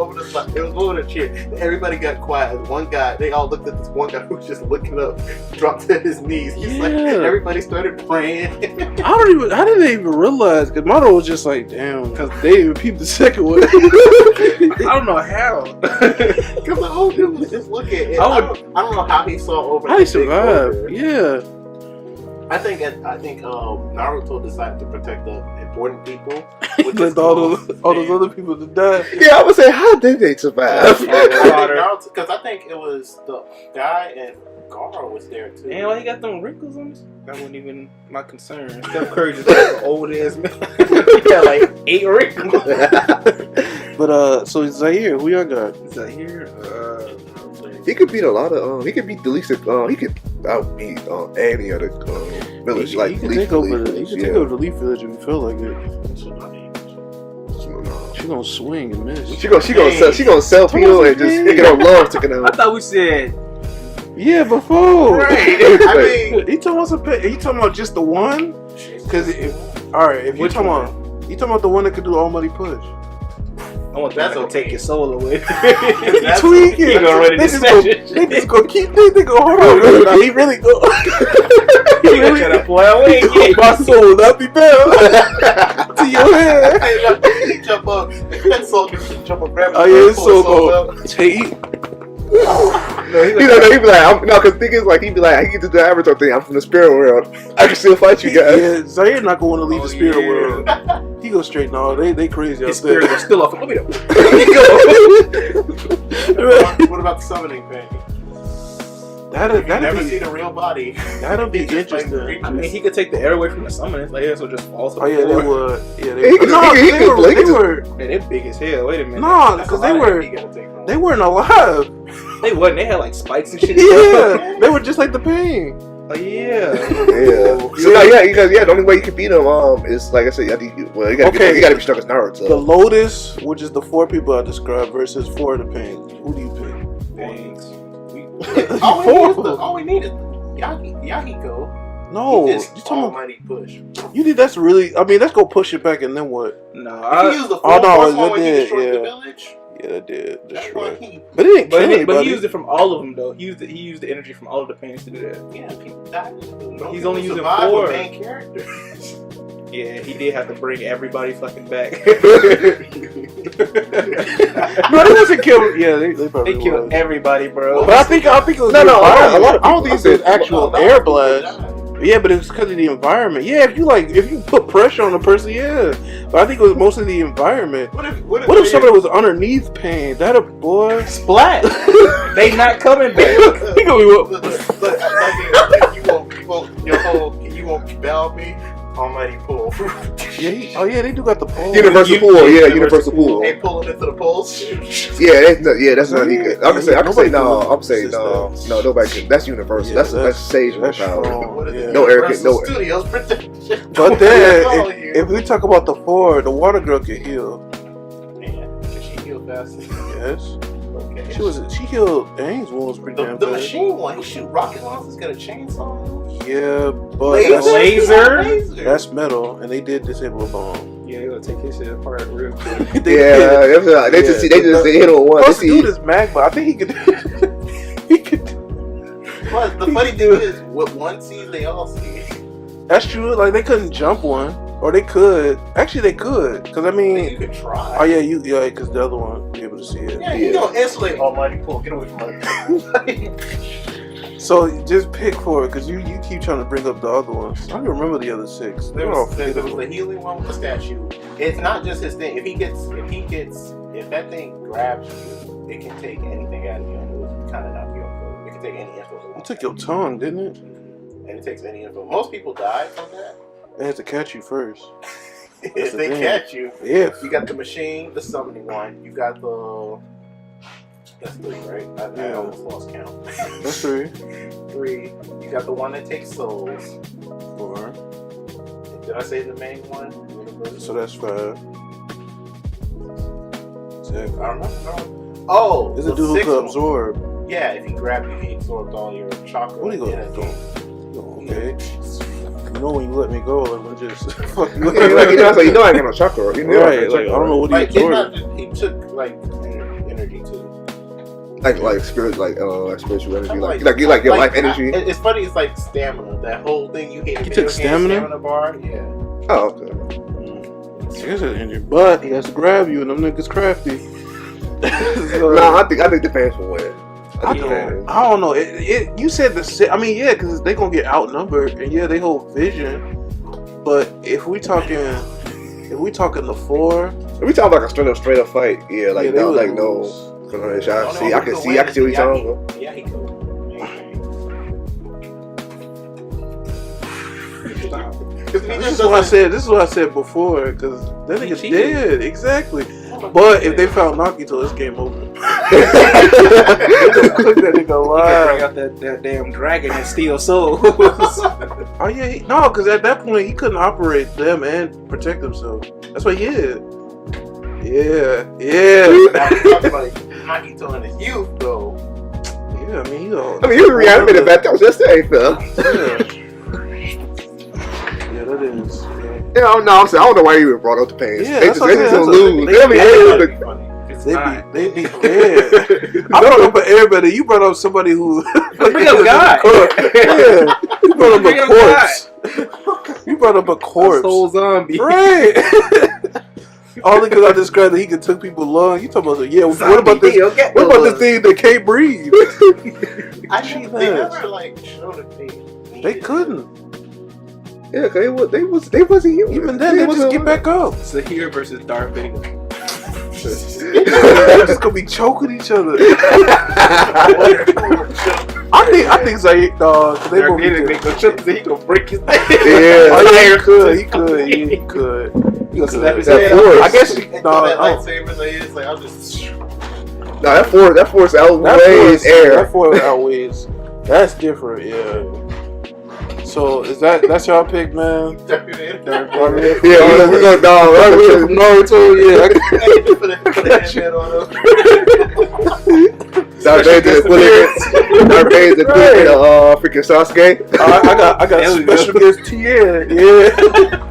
S2: moment of cheer. Everybody got quiet. One guy, they all looked at this one guy who was just looking up, dropped to his knees. He's like, everybody started praying. How
S1: did they even realize? Because Moto was just like, damn, because they even peeped the second one.
S4: I don't know how.
S2: Because the whole dude was just looking. I don't know how he saw over.
S1: How he survived? Yeah.
S2: I think Naruto decided to protect the important people.
S1: Let all those other people to die.
S3: Yeah, I would say, how did they survive?
S2: Because I think it was the guy and Gara was there too.
S4: And why he got them wrinkles on his? That wasn't even my concern. Steph Curry just like an old ass man. He got like 8 wrinkles.
S1: But so Zaire, who y'all got?
S4: Zaire,
S3: he could beat a lot of. He could beat the least. He could outbeat any other village.
S1: He can take over the Leaf Village if you feel like it. She gonna swing and miss.
S3: She gonna self heal and just get on Lawrence taking out.
S4: I thought we said.
S1: Yeah, before.
S2: Right. I mean,
S1: he talking about just the one? Because if you talking about the one that could do all money push.
S4: I want that to take your soul away.
S1: He's tweaking.
S4: He gonna run in this session.
S1: They just gonna keep. They go hold on. He really go.
S4: He really try to play away.
S1: My soul will not be bound to your head.
S2: He jump up. That soul jump up. Grab
S1: Oh yeah, his soul go. Take.
S3: He'd be like, because thing is, like, he'd be like, I can do the Avatar thing. I'm from the spirit world. I can still fight you guys.
S1: Yeah, Zaire not going to leave the spirit world. He goes straight. No, they crazy
S4: His
S1: out there.
S4: spirit is still off. Let me know.
S2: What about the summoning thing?
S1: That'd
S2: never
S1: be,
S2: see the real body.
S1: That'll be interesting.
S4: I mean, he could take the air away from the summoners. Like, so just fall to the
S1: Oh yeah, they
S4: floor.
S1: would. Yeah,
S3: He could
S4: Man, they're big as hell. Wait a minute.
S1: No, because they weren't alive.
S4: They wasn't. They had like spikes and shit.
S1: Yeah, they were just like the pain.
S4: Oh yeah.
S3: So because the only way you can beat them is like I said, you gotta be strong as Naruto.
S1: The Lotus, which is the 4 people I described, versus 4 of the pain. Who do you pick?
S4: Thanks.
S2: All we need is Yahiko.
S1: No,
S2: you talking almighty push.
S1: You think that's really? I mean, let's go push it back and then what?
S4: No,
S2: he used the when he destroyed the village.
S1: Yeah, that did. Destroy.
S2: But
S1: it didn't kill anybody.
S4: But he used it from all of them though. He used the energy from all of the pains to do that.
S2: Yeah, people died.
S4: He's only using 4
S2: main characters.
S4: Yeah, he did have to bring everybody fucking back.
S1: No, they wasn't killed. Yeah, they probably
S4: killed everybody, bro.
S1: But I think it was
S3: a lot of
S1: I don't think it's actual air blast. Yeah, but it's because of the environment. Yeah, if you put pressure on a person, yeah. But I think it was mostly the environment. What if somebody was underneath pain? That a boy
S4: splat. They not coming back.
S2: He gonna you won't bail me. Almighty pull.
S1: They do got the pull.
S3: Universal pull, universal pull.
S2: They pulling into the pulls.
S3: That's not good. I can say no. I'm saying no. Nobody can. That's universal. That's Sage power. No Eric.
S2: Studios protection.
S1: But then, if we talk about the 4, the water girl can heal.
S2: Man, can she heal fast?
S1: Yes.
S2: Okay.
S1: She healed Aang's wounds pretty damn fast.
S2: The machine one, he shoot rocket launchers, got a chainsaw.
S1: Yeah, but
S4: laser.
S1: That's metal, and they did disable a bomb.
S4: Yeah, they gonna take his shit apart real quick.
S3: They just hit on one.
S1: Plus, the dude is magma. I think he could.
S2: But the funny thing is, what one sees, they all see.
S1: That's true. Like they couldn't jump one, or they could. Actually, they could, because I mean,
S2: you could try.
S1: Oh yeah, because the other one be able to see it.
S2: Yeah, you don't insulate Almighty Pull. Get away from me.
S1: So just pick 4, because you keep trying to bring up the other ones. I don't remember the other 6.
S2: There was the healing one with the statue. It's not just his thing. If that thing grabs you, it can take anything out of you, and it was kind of not your fault. It can take any info.
S1: It took your tongue, didn't it?
S2: And it takes any info. Most people die from that.
S1: They had to catch you first.
S2: If they catch you,
S1: If
S2: you got the machine, the summoning one. You got the. That's 3, right? I almost lost count.
S1: That's 3.
S2: 3. You got the one that takes souls.
S1: 4.
S2: Did I say the main one?
S1: So that's 5. 6.
S2: I don't know. Oh,
S1: Is a dude who could absorb.
S2: Yeah, if he grabbed you, he absorbed all your chakra.
S1: What are you gonna do? Okay.
S2: Yeah.
S1: You know when you let me go, I'm gonna just fuck you.
S3: You know I ain't got no chakra. You know
S1: Right, like, I don't know what he absorbed.
S2: He took like energy too.
S3: Like spirit, like spiritual energy, like your life energy.
S2: It's funny. It's like stamina. That whole thing you hate.
S1: He took stamina
S2: Bar. Yeah.
S3: Oh, okay.
S1: I guess it's energy, but he has to grab you, and them niggas crafty. So,
S3: No, I think the fans will win.
S1: I don't know. You said I mean, yeah, because they gonna get outnumbered, and yeah, they hold vision. But if we talking the 4,
S3: if we talking like a straight up fight, yeah, like
S1: yeah,
S3: no. I can see what you're talking about.
S2: Yeah, he could.
S1: This is what I said before, because that nigga's dead. Exactly. But if they found Nagito, it's game over. Click that nigga alive.
S4: Bring out that damn dragon and steal souls.
S1: Oh yeah, no, because at that point he couldn't operate them and protect himself. That's what he did. Yeah.
S2: Talking about Nagito in his youth, though.
S1: Yeah, I mean,
S3: he was reanimated back. That was just there, fell.
S1: Yeah, that is.
S3: Yeah, I don't know why you even brought up the pain.
S1: Yeah,
S3: they just lose.
S1: They be dead. I brought up an airbender. You brought up somebody who.
S4: Bring up God.
S1: Yeah, you brought up a corpse. You brought up a corpse.
S4: Whole zombie.
S1: Right. Only because I described that he could took people's lungs. You talking about what about this? What about the thing that can't breathe?
S2: They never like showed it.
S1: They couldn't.
S3: Yeah, cause they wasn't human.
S1: Even then, they just get back up.
S4: Zahir versus Darth Vader.
S1: They're just gonna be choking each other. I think Zahir, they
S4: Darth
S1: both
S4: Vader make no chips, he gonna break his neck.
S1: Yeah, he could.
S4: He gonna snap his
S3: That
S4: head
S3: force.
S4: off.
S1: I guess
S2: That lightsaber, Zahir's like, I'll just.
S3: Nah, that force outweighs air.
S1: That force outweighs. That's different, yeah. So that's y'all pick, man?
S2: Darth Vader.
S3: Yeah, we're gonna
S1: Darth Vader from Naruto, yeah.
S2: Put a headband on him.
S3: Darth Vader the freaking Sasuke.
S1: I got a special against Tien. Yeah.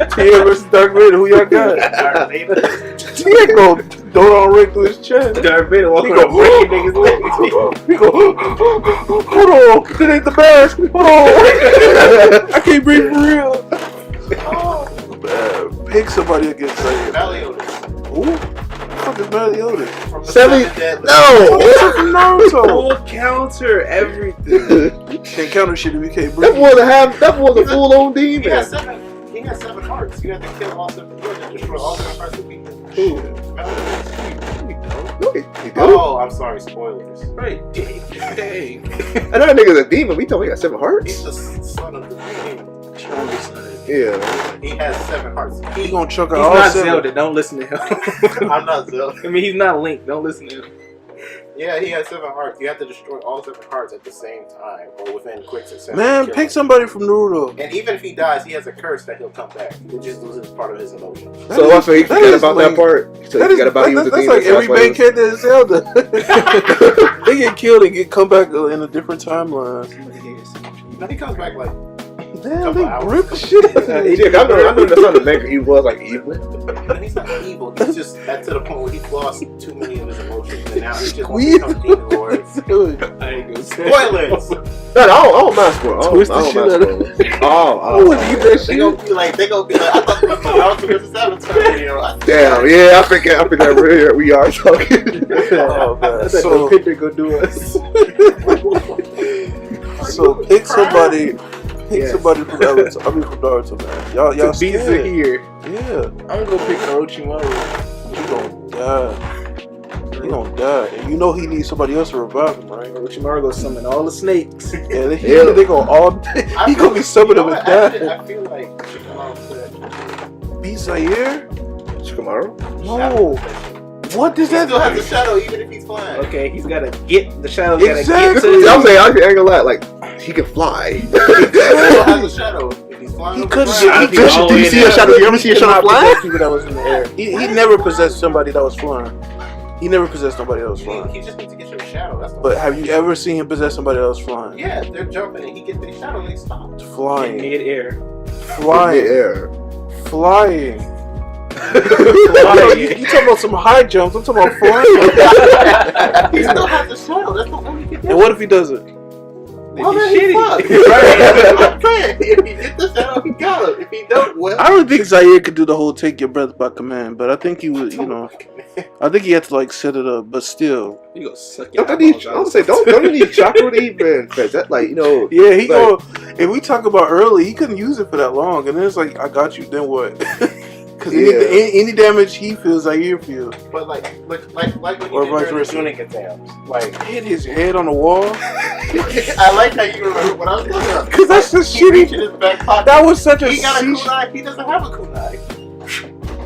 S1: Tien versus Darth Vader. Who y'all got?
S4: Darth Vader.
S1: Tien go throw on right through his chest.
S4: Darth Vader walking up breaking niggas' legs.
S1: He go, hold on, that ain't the mask. Hold on. I can't breathe for real. Oh, man. Pick somebody against Zahir.
S2: Meliodas.
S1: Who? What the fuck is Meliodas?
S3: No.
S1: From Naruto.
S4: Full counter everything.
S1: Can't counter shit if you can't
S3: That
S1: breathe.
S3: was a full on demon.
S2: He has 7 hearts. You have to kill all 7. You have to destroy all 7 hearts of people. Oh, I'm sorry. Spoilers.
S4: Right. Dang.
S3: Another nigga's a demon. We told him he got 7 hearts.
S2: He's the son of the demon.
S3: Yeah.
S2: He has 7 hearts.
S1: He gonna chuck
S4: He's
S1: out all
S4: not
S1: 7.
S4: Zelda. Don't listen to him.
S2: I'm not Zelda.
S4: I mean, he's not Link. Don't listen to him.
S2: Yeah, he has 7 hearts. You have to destroy all 7 hearts at the same time or within quick succession.
S1: Man, pick somebody from Naruto.
S2: And even if he dies, he has a curse that he'll come back. It just loses part of his emotion.
S3: So also he forgot about that part. So he forgot about he was a
S1: that's
S3: demon.
S1: like every main character in Zelda. They get killed and come back in a different timeline.
S2: No, he comes back like.
S1: Damn, they rip the shit out of him.
S3: I know that's not the maker. He was like evil.
S2: No, he's not evil. He's just to the point where he's lost too many of his emotions, and now he just wants to become demon lord.
S4: I ain't gonna say.
S2: Spoilers.
S3: No, I don't mind spoilers.
S1: Twist the shit out of him.
S3: Oh,
S2: They gonna be like, I thought this was Naruto versus Avatar. You know,
S3: damn, yeah, I think that we are talking.
S1: Oh, man.
S4: So Pinder go do us.
S1: So pick somebody. Pick somebody from Naruto. I mean from Naruto, man. Y'all
S4: beat
S1: scared.
S4: here.
S1: Yeah.
S4: I'm gonna pick Orochimaru.
S1: He gonna die. And you know he needs somebody else to revive him, right?
S4: Orochimaru gonna summon all the snakes.
S1: Yeah, they gonna all. He gonna be summoning them and die.
S2: I feel like Shikamaru said
S1: beat Zaire?
S3: Shikamaru?
S1: No. What does
S2: He
S1: that
S2: still has the
S1: do?
S2: shadow even if he's flying.
S4: Okay, he's gotta get the shadow.
S1: Exactly.
S3: I'm saying, I ain't gonna lie, like, he can fly.
S2: He still has the shadow if he's flying.
S1: He
S2: over
S1: couldn't
S2: ground.
S1: get-
S3: Do you see a shadow? You ever see a shadow fly?
S4: People that was in the air.
S1: He never possessed somebody that was flying. He never possessed nobody that was flying.
S2: He just needs to get your shadow. That's
S1: But have you ever seen him possess somebody that was flying?
S2: yeah, they're jumping and he gets their shadow and they stop.
S4: In
S1: Flying.
S4: mid-air.
S1: Flying.
S3: Yeah.
S1: Flying.
S4: Flying.
S1: You talking about some high jumps? I'm talking about flying.
S2: He still has the shadow. That's the only thing.
S1: And what if he doesn't?
S2: Well,
S4: He's
S2: then he
S4: shitty.
S2: fucked. I'm saying, if he gets the shadow, he got him. If he don't, well.
S1: I don't think Zaire could do the whole take your breath by command, but I think he would, you know, I think he had to like set it up, but still.
S4: You gonna suck your
S3: Don't they need,
S4: eyeballs
S3: I
S4: out.
S3: would say, don't you need chakra to even, cause that, like, you know.
S1: Yeah, he
S3: like,
S1: go. If we talk about early, he couldn't use it for that long, and then it's like, I got you. Then what? Because any damage he feels, Zaire feels.
S2: But like when
S1: Or
S2: you
S1: vice
S2: did during the
S1: versa.
S2: tuning exams, like
S1: Hit his head on the wall.
S2: I like how you remember what I was talking about.
S1: Because that's just
S2: He reached in
S1: shitty.
S2: his back pocket.
S1: That was such a.
S2: He got a
S1: sheesh-
S2: kunai. He doesn't have a kunai.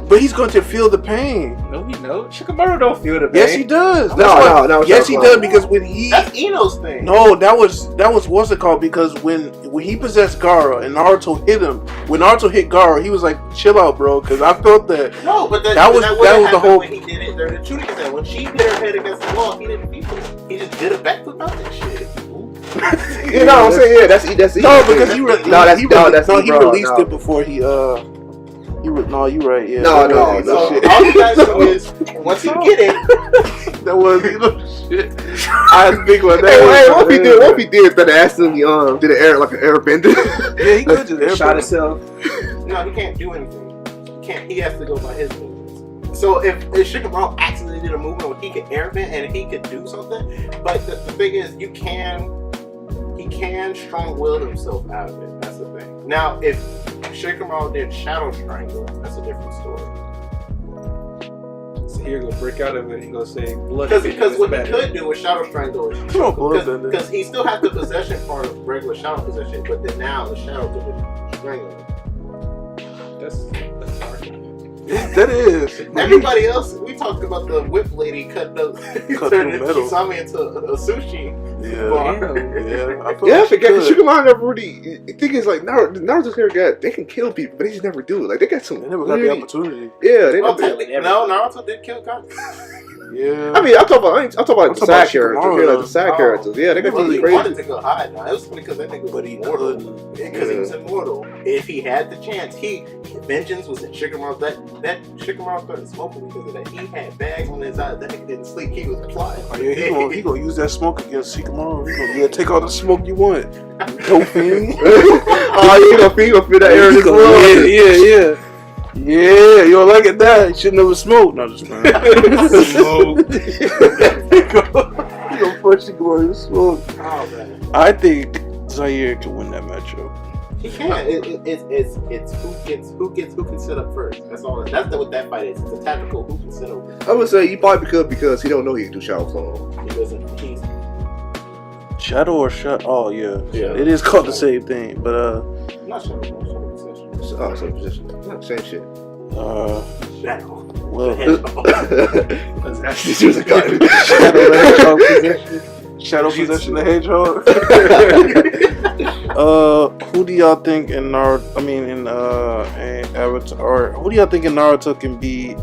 S1: But he's going to feel the pain.
S4: No, we know. Shikamaru don't feel the pain.
S1: Yes, he does.
S3: No,
S1: That's why-
S3: no,
S1: Yes, he
S3: Shakamaru.
S1: does because when he.
S2: That's Ino's thing.
S1: No, that was what's it called? Because when he possessed Gaara and Naruto hit him, when Naruto hit Gaara, he was like, "Chill out, bro," because I felt that.
S2: No, but
S1: That was the whole-
S2: when he did it during the tuning exam. When she hit her head against the wall, he didn't feel it. He just did a backflip out that shit.
S3: You know what I'm saying? Yeah, that's
S1: No, because he
S3: released
S1: released it before he no, you right, yeah.
S3: No,
S2: So all you guys know is once you get it,
S1: that was shit. I think what that
S3: Hey,
S1: was.
S3: what if he did that ass him, did an air like an airbender?
S1: Yeah, he could just
S4: Shot himself.
S2: no, he can't do anything. He has to go by his movements. So if Shikamaru accidentally did a movement where he could airbend and he could do something, but the thing is, he can strong will himself out of it. That's the thing. Now, if Shikamaru did Shadow Strangle, that's a different story.
S4: So here gonna break out of it and gonna say blood.
S2: Because what he could do with Shadow Strangle is
S1: Come on, blood.
S2: because he still has the possession part of regular Shadow possession, but then now the Shadow could strangle him.
S4: That's dark.
S1: That is.
S2: Everybody else, we talked about the whip lady cut
S1: through
S2: turned
S1: metal.
S2: Kisame into a sushi
S1: Yeah.
S2: bar.
S1: Yeah. I feel
S3: Yeah, I
S1: like
S3: forget.
S1: she could.
S3: Shikamaru never really. The thing is, like, Naruto's character, they can kill people, but they just never do it. Like, they got some.
S1: They never got the
S3: really-
S1: opportunity.
S3: Yeah, they
S2: Well,
S3: never.
S2: technically, no, Naruto did kill Kage.
S1: Yeah.
S3: I mean, I'm talking about the
S1: talking
S3: side
S1: about
S3: characters.
S1: Shikamaru,
S3: Yeah, like the side
S2: though.
S3: characters. Yeah, they got
S2: Well,
S3: really
S2: he
S3: crazy.
S2: wanted to go high now. It was funny because that nigga was
S1: But he
S2: immortal.
S1: couldn't.
S2: Because he was immortal. If he had the chance, vengeance was in Shikamaru. That Shikamaru started smoking because of that. He had bags on his eyes. That nigga didn't sleep. He was flying.
S1: Oh, yeah, he gonna use that smoke against Shikamaru. He gonna take all the smoke you want. Dope fiend.
S3: Oh, you gonna feel that air in this world.
S1: Yeah. Yeah, you don't like it that. You should never smoke. No, just playing.
S4: Smoke.
S1: You gonna push Shikamaru to smoke.
S2: Oh man,
S1: I think Zaire can win that matchup.
S2: he can. It's who can sit up first. That's all. That's what that fight is. It's a tactical who can sit up.
S3: I would say he probably could because he don't know he can do Shadow Clone.
S2: He doesn't. He's
S1: Shadow or shut? Oh yeah.
S3: Yeah.
S1: It is called the same thing, but
S2: not Shadow. Shadow
S3: Oh, same position. Not same shit.
S2: Shadow.
S1: well,
S3: This was a gun.
S1: Shadow the Hedgehog possession. Shadow possession the Hedgehog. Who do y'all think in Naruto? I mean, in Avatar, or who do y'all think in Naruto can be?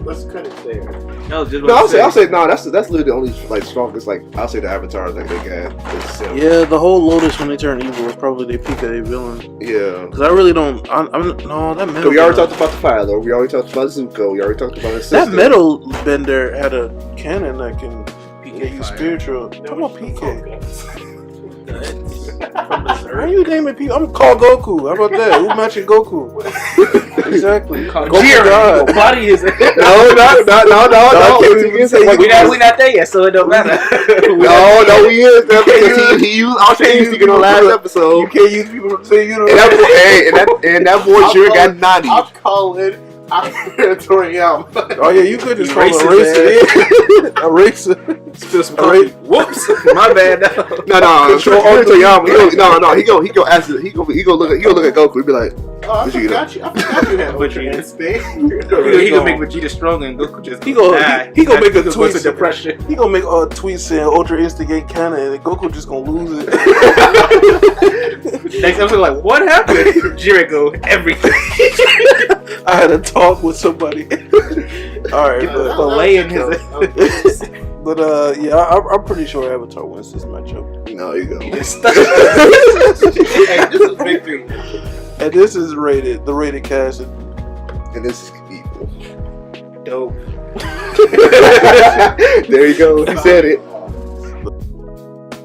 S2: Let's cut it there.
S4: No, just
S3: No, I'll say no. That's literally the only like strongest. Like I'll say the avatars like they got.
S1: Yeah, the whole Lotus when they turn evil is probably their peak of their villain.
S3: Yeah.
S1: Because I really don't. I'm no that metal.
S3: We already talked about the Fire Lord. We already talked about Zuko. We already talked about his sister.
S1: That metal bender had a cannon that can
S4: PK
S1: get you
S4: fire.
S1: spiritual. Come on, PK.
S4: From
S1: Why
S4: Missouri.
S1: are you naming people? I'm called Goku. How about that? Who matching Goku? Exactly.
S4: Jerry,
S1: God.
S4: your body is.
S3: No. I can't even say
S4: we not there yet, so it don't matter.
S3: No, he is. Because he used our change to get on last episode.
S1: You can't use people to say you know.
S3: And that boy sure got naughty.
S2: I'll call it Toriyama.
S1: Oh yeah, you could just call
S4: Racist
S1: it a racer.
S4: Spill some coffee. Whoops, my bad.
S3: No. Toriyama. He go ask. He go look at Goku. He be like,
S2: Oh, I forgot you had Ultra Instinct.
S4: He gonna make Vegeta strong and Goku just
S1: He gonna make a tweet
S4: to depression.
S1: He gonna make a tweet saying Ultra Instinct ain't canon, and Goku just gonna lose it.
S4: Next episode, like, what happened? Jericho, everything.
S1: I had a talk with somebody. All right,
S4: Belaying his.
S1: but yeah, I'm pretty sure Avatar wins this matchup.
S3: no, you go.
S2: Hey, this is big thing.
S1: And this is rated, the rated cast.
S3: And this is evil.
S4: Dope.
S3: There you go. He said it.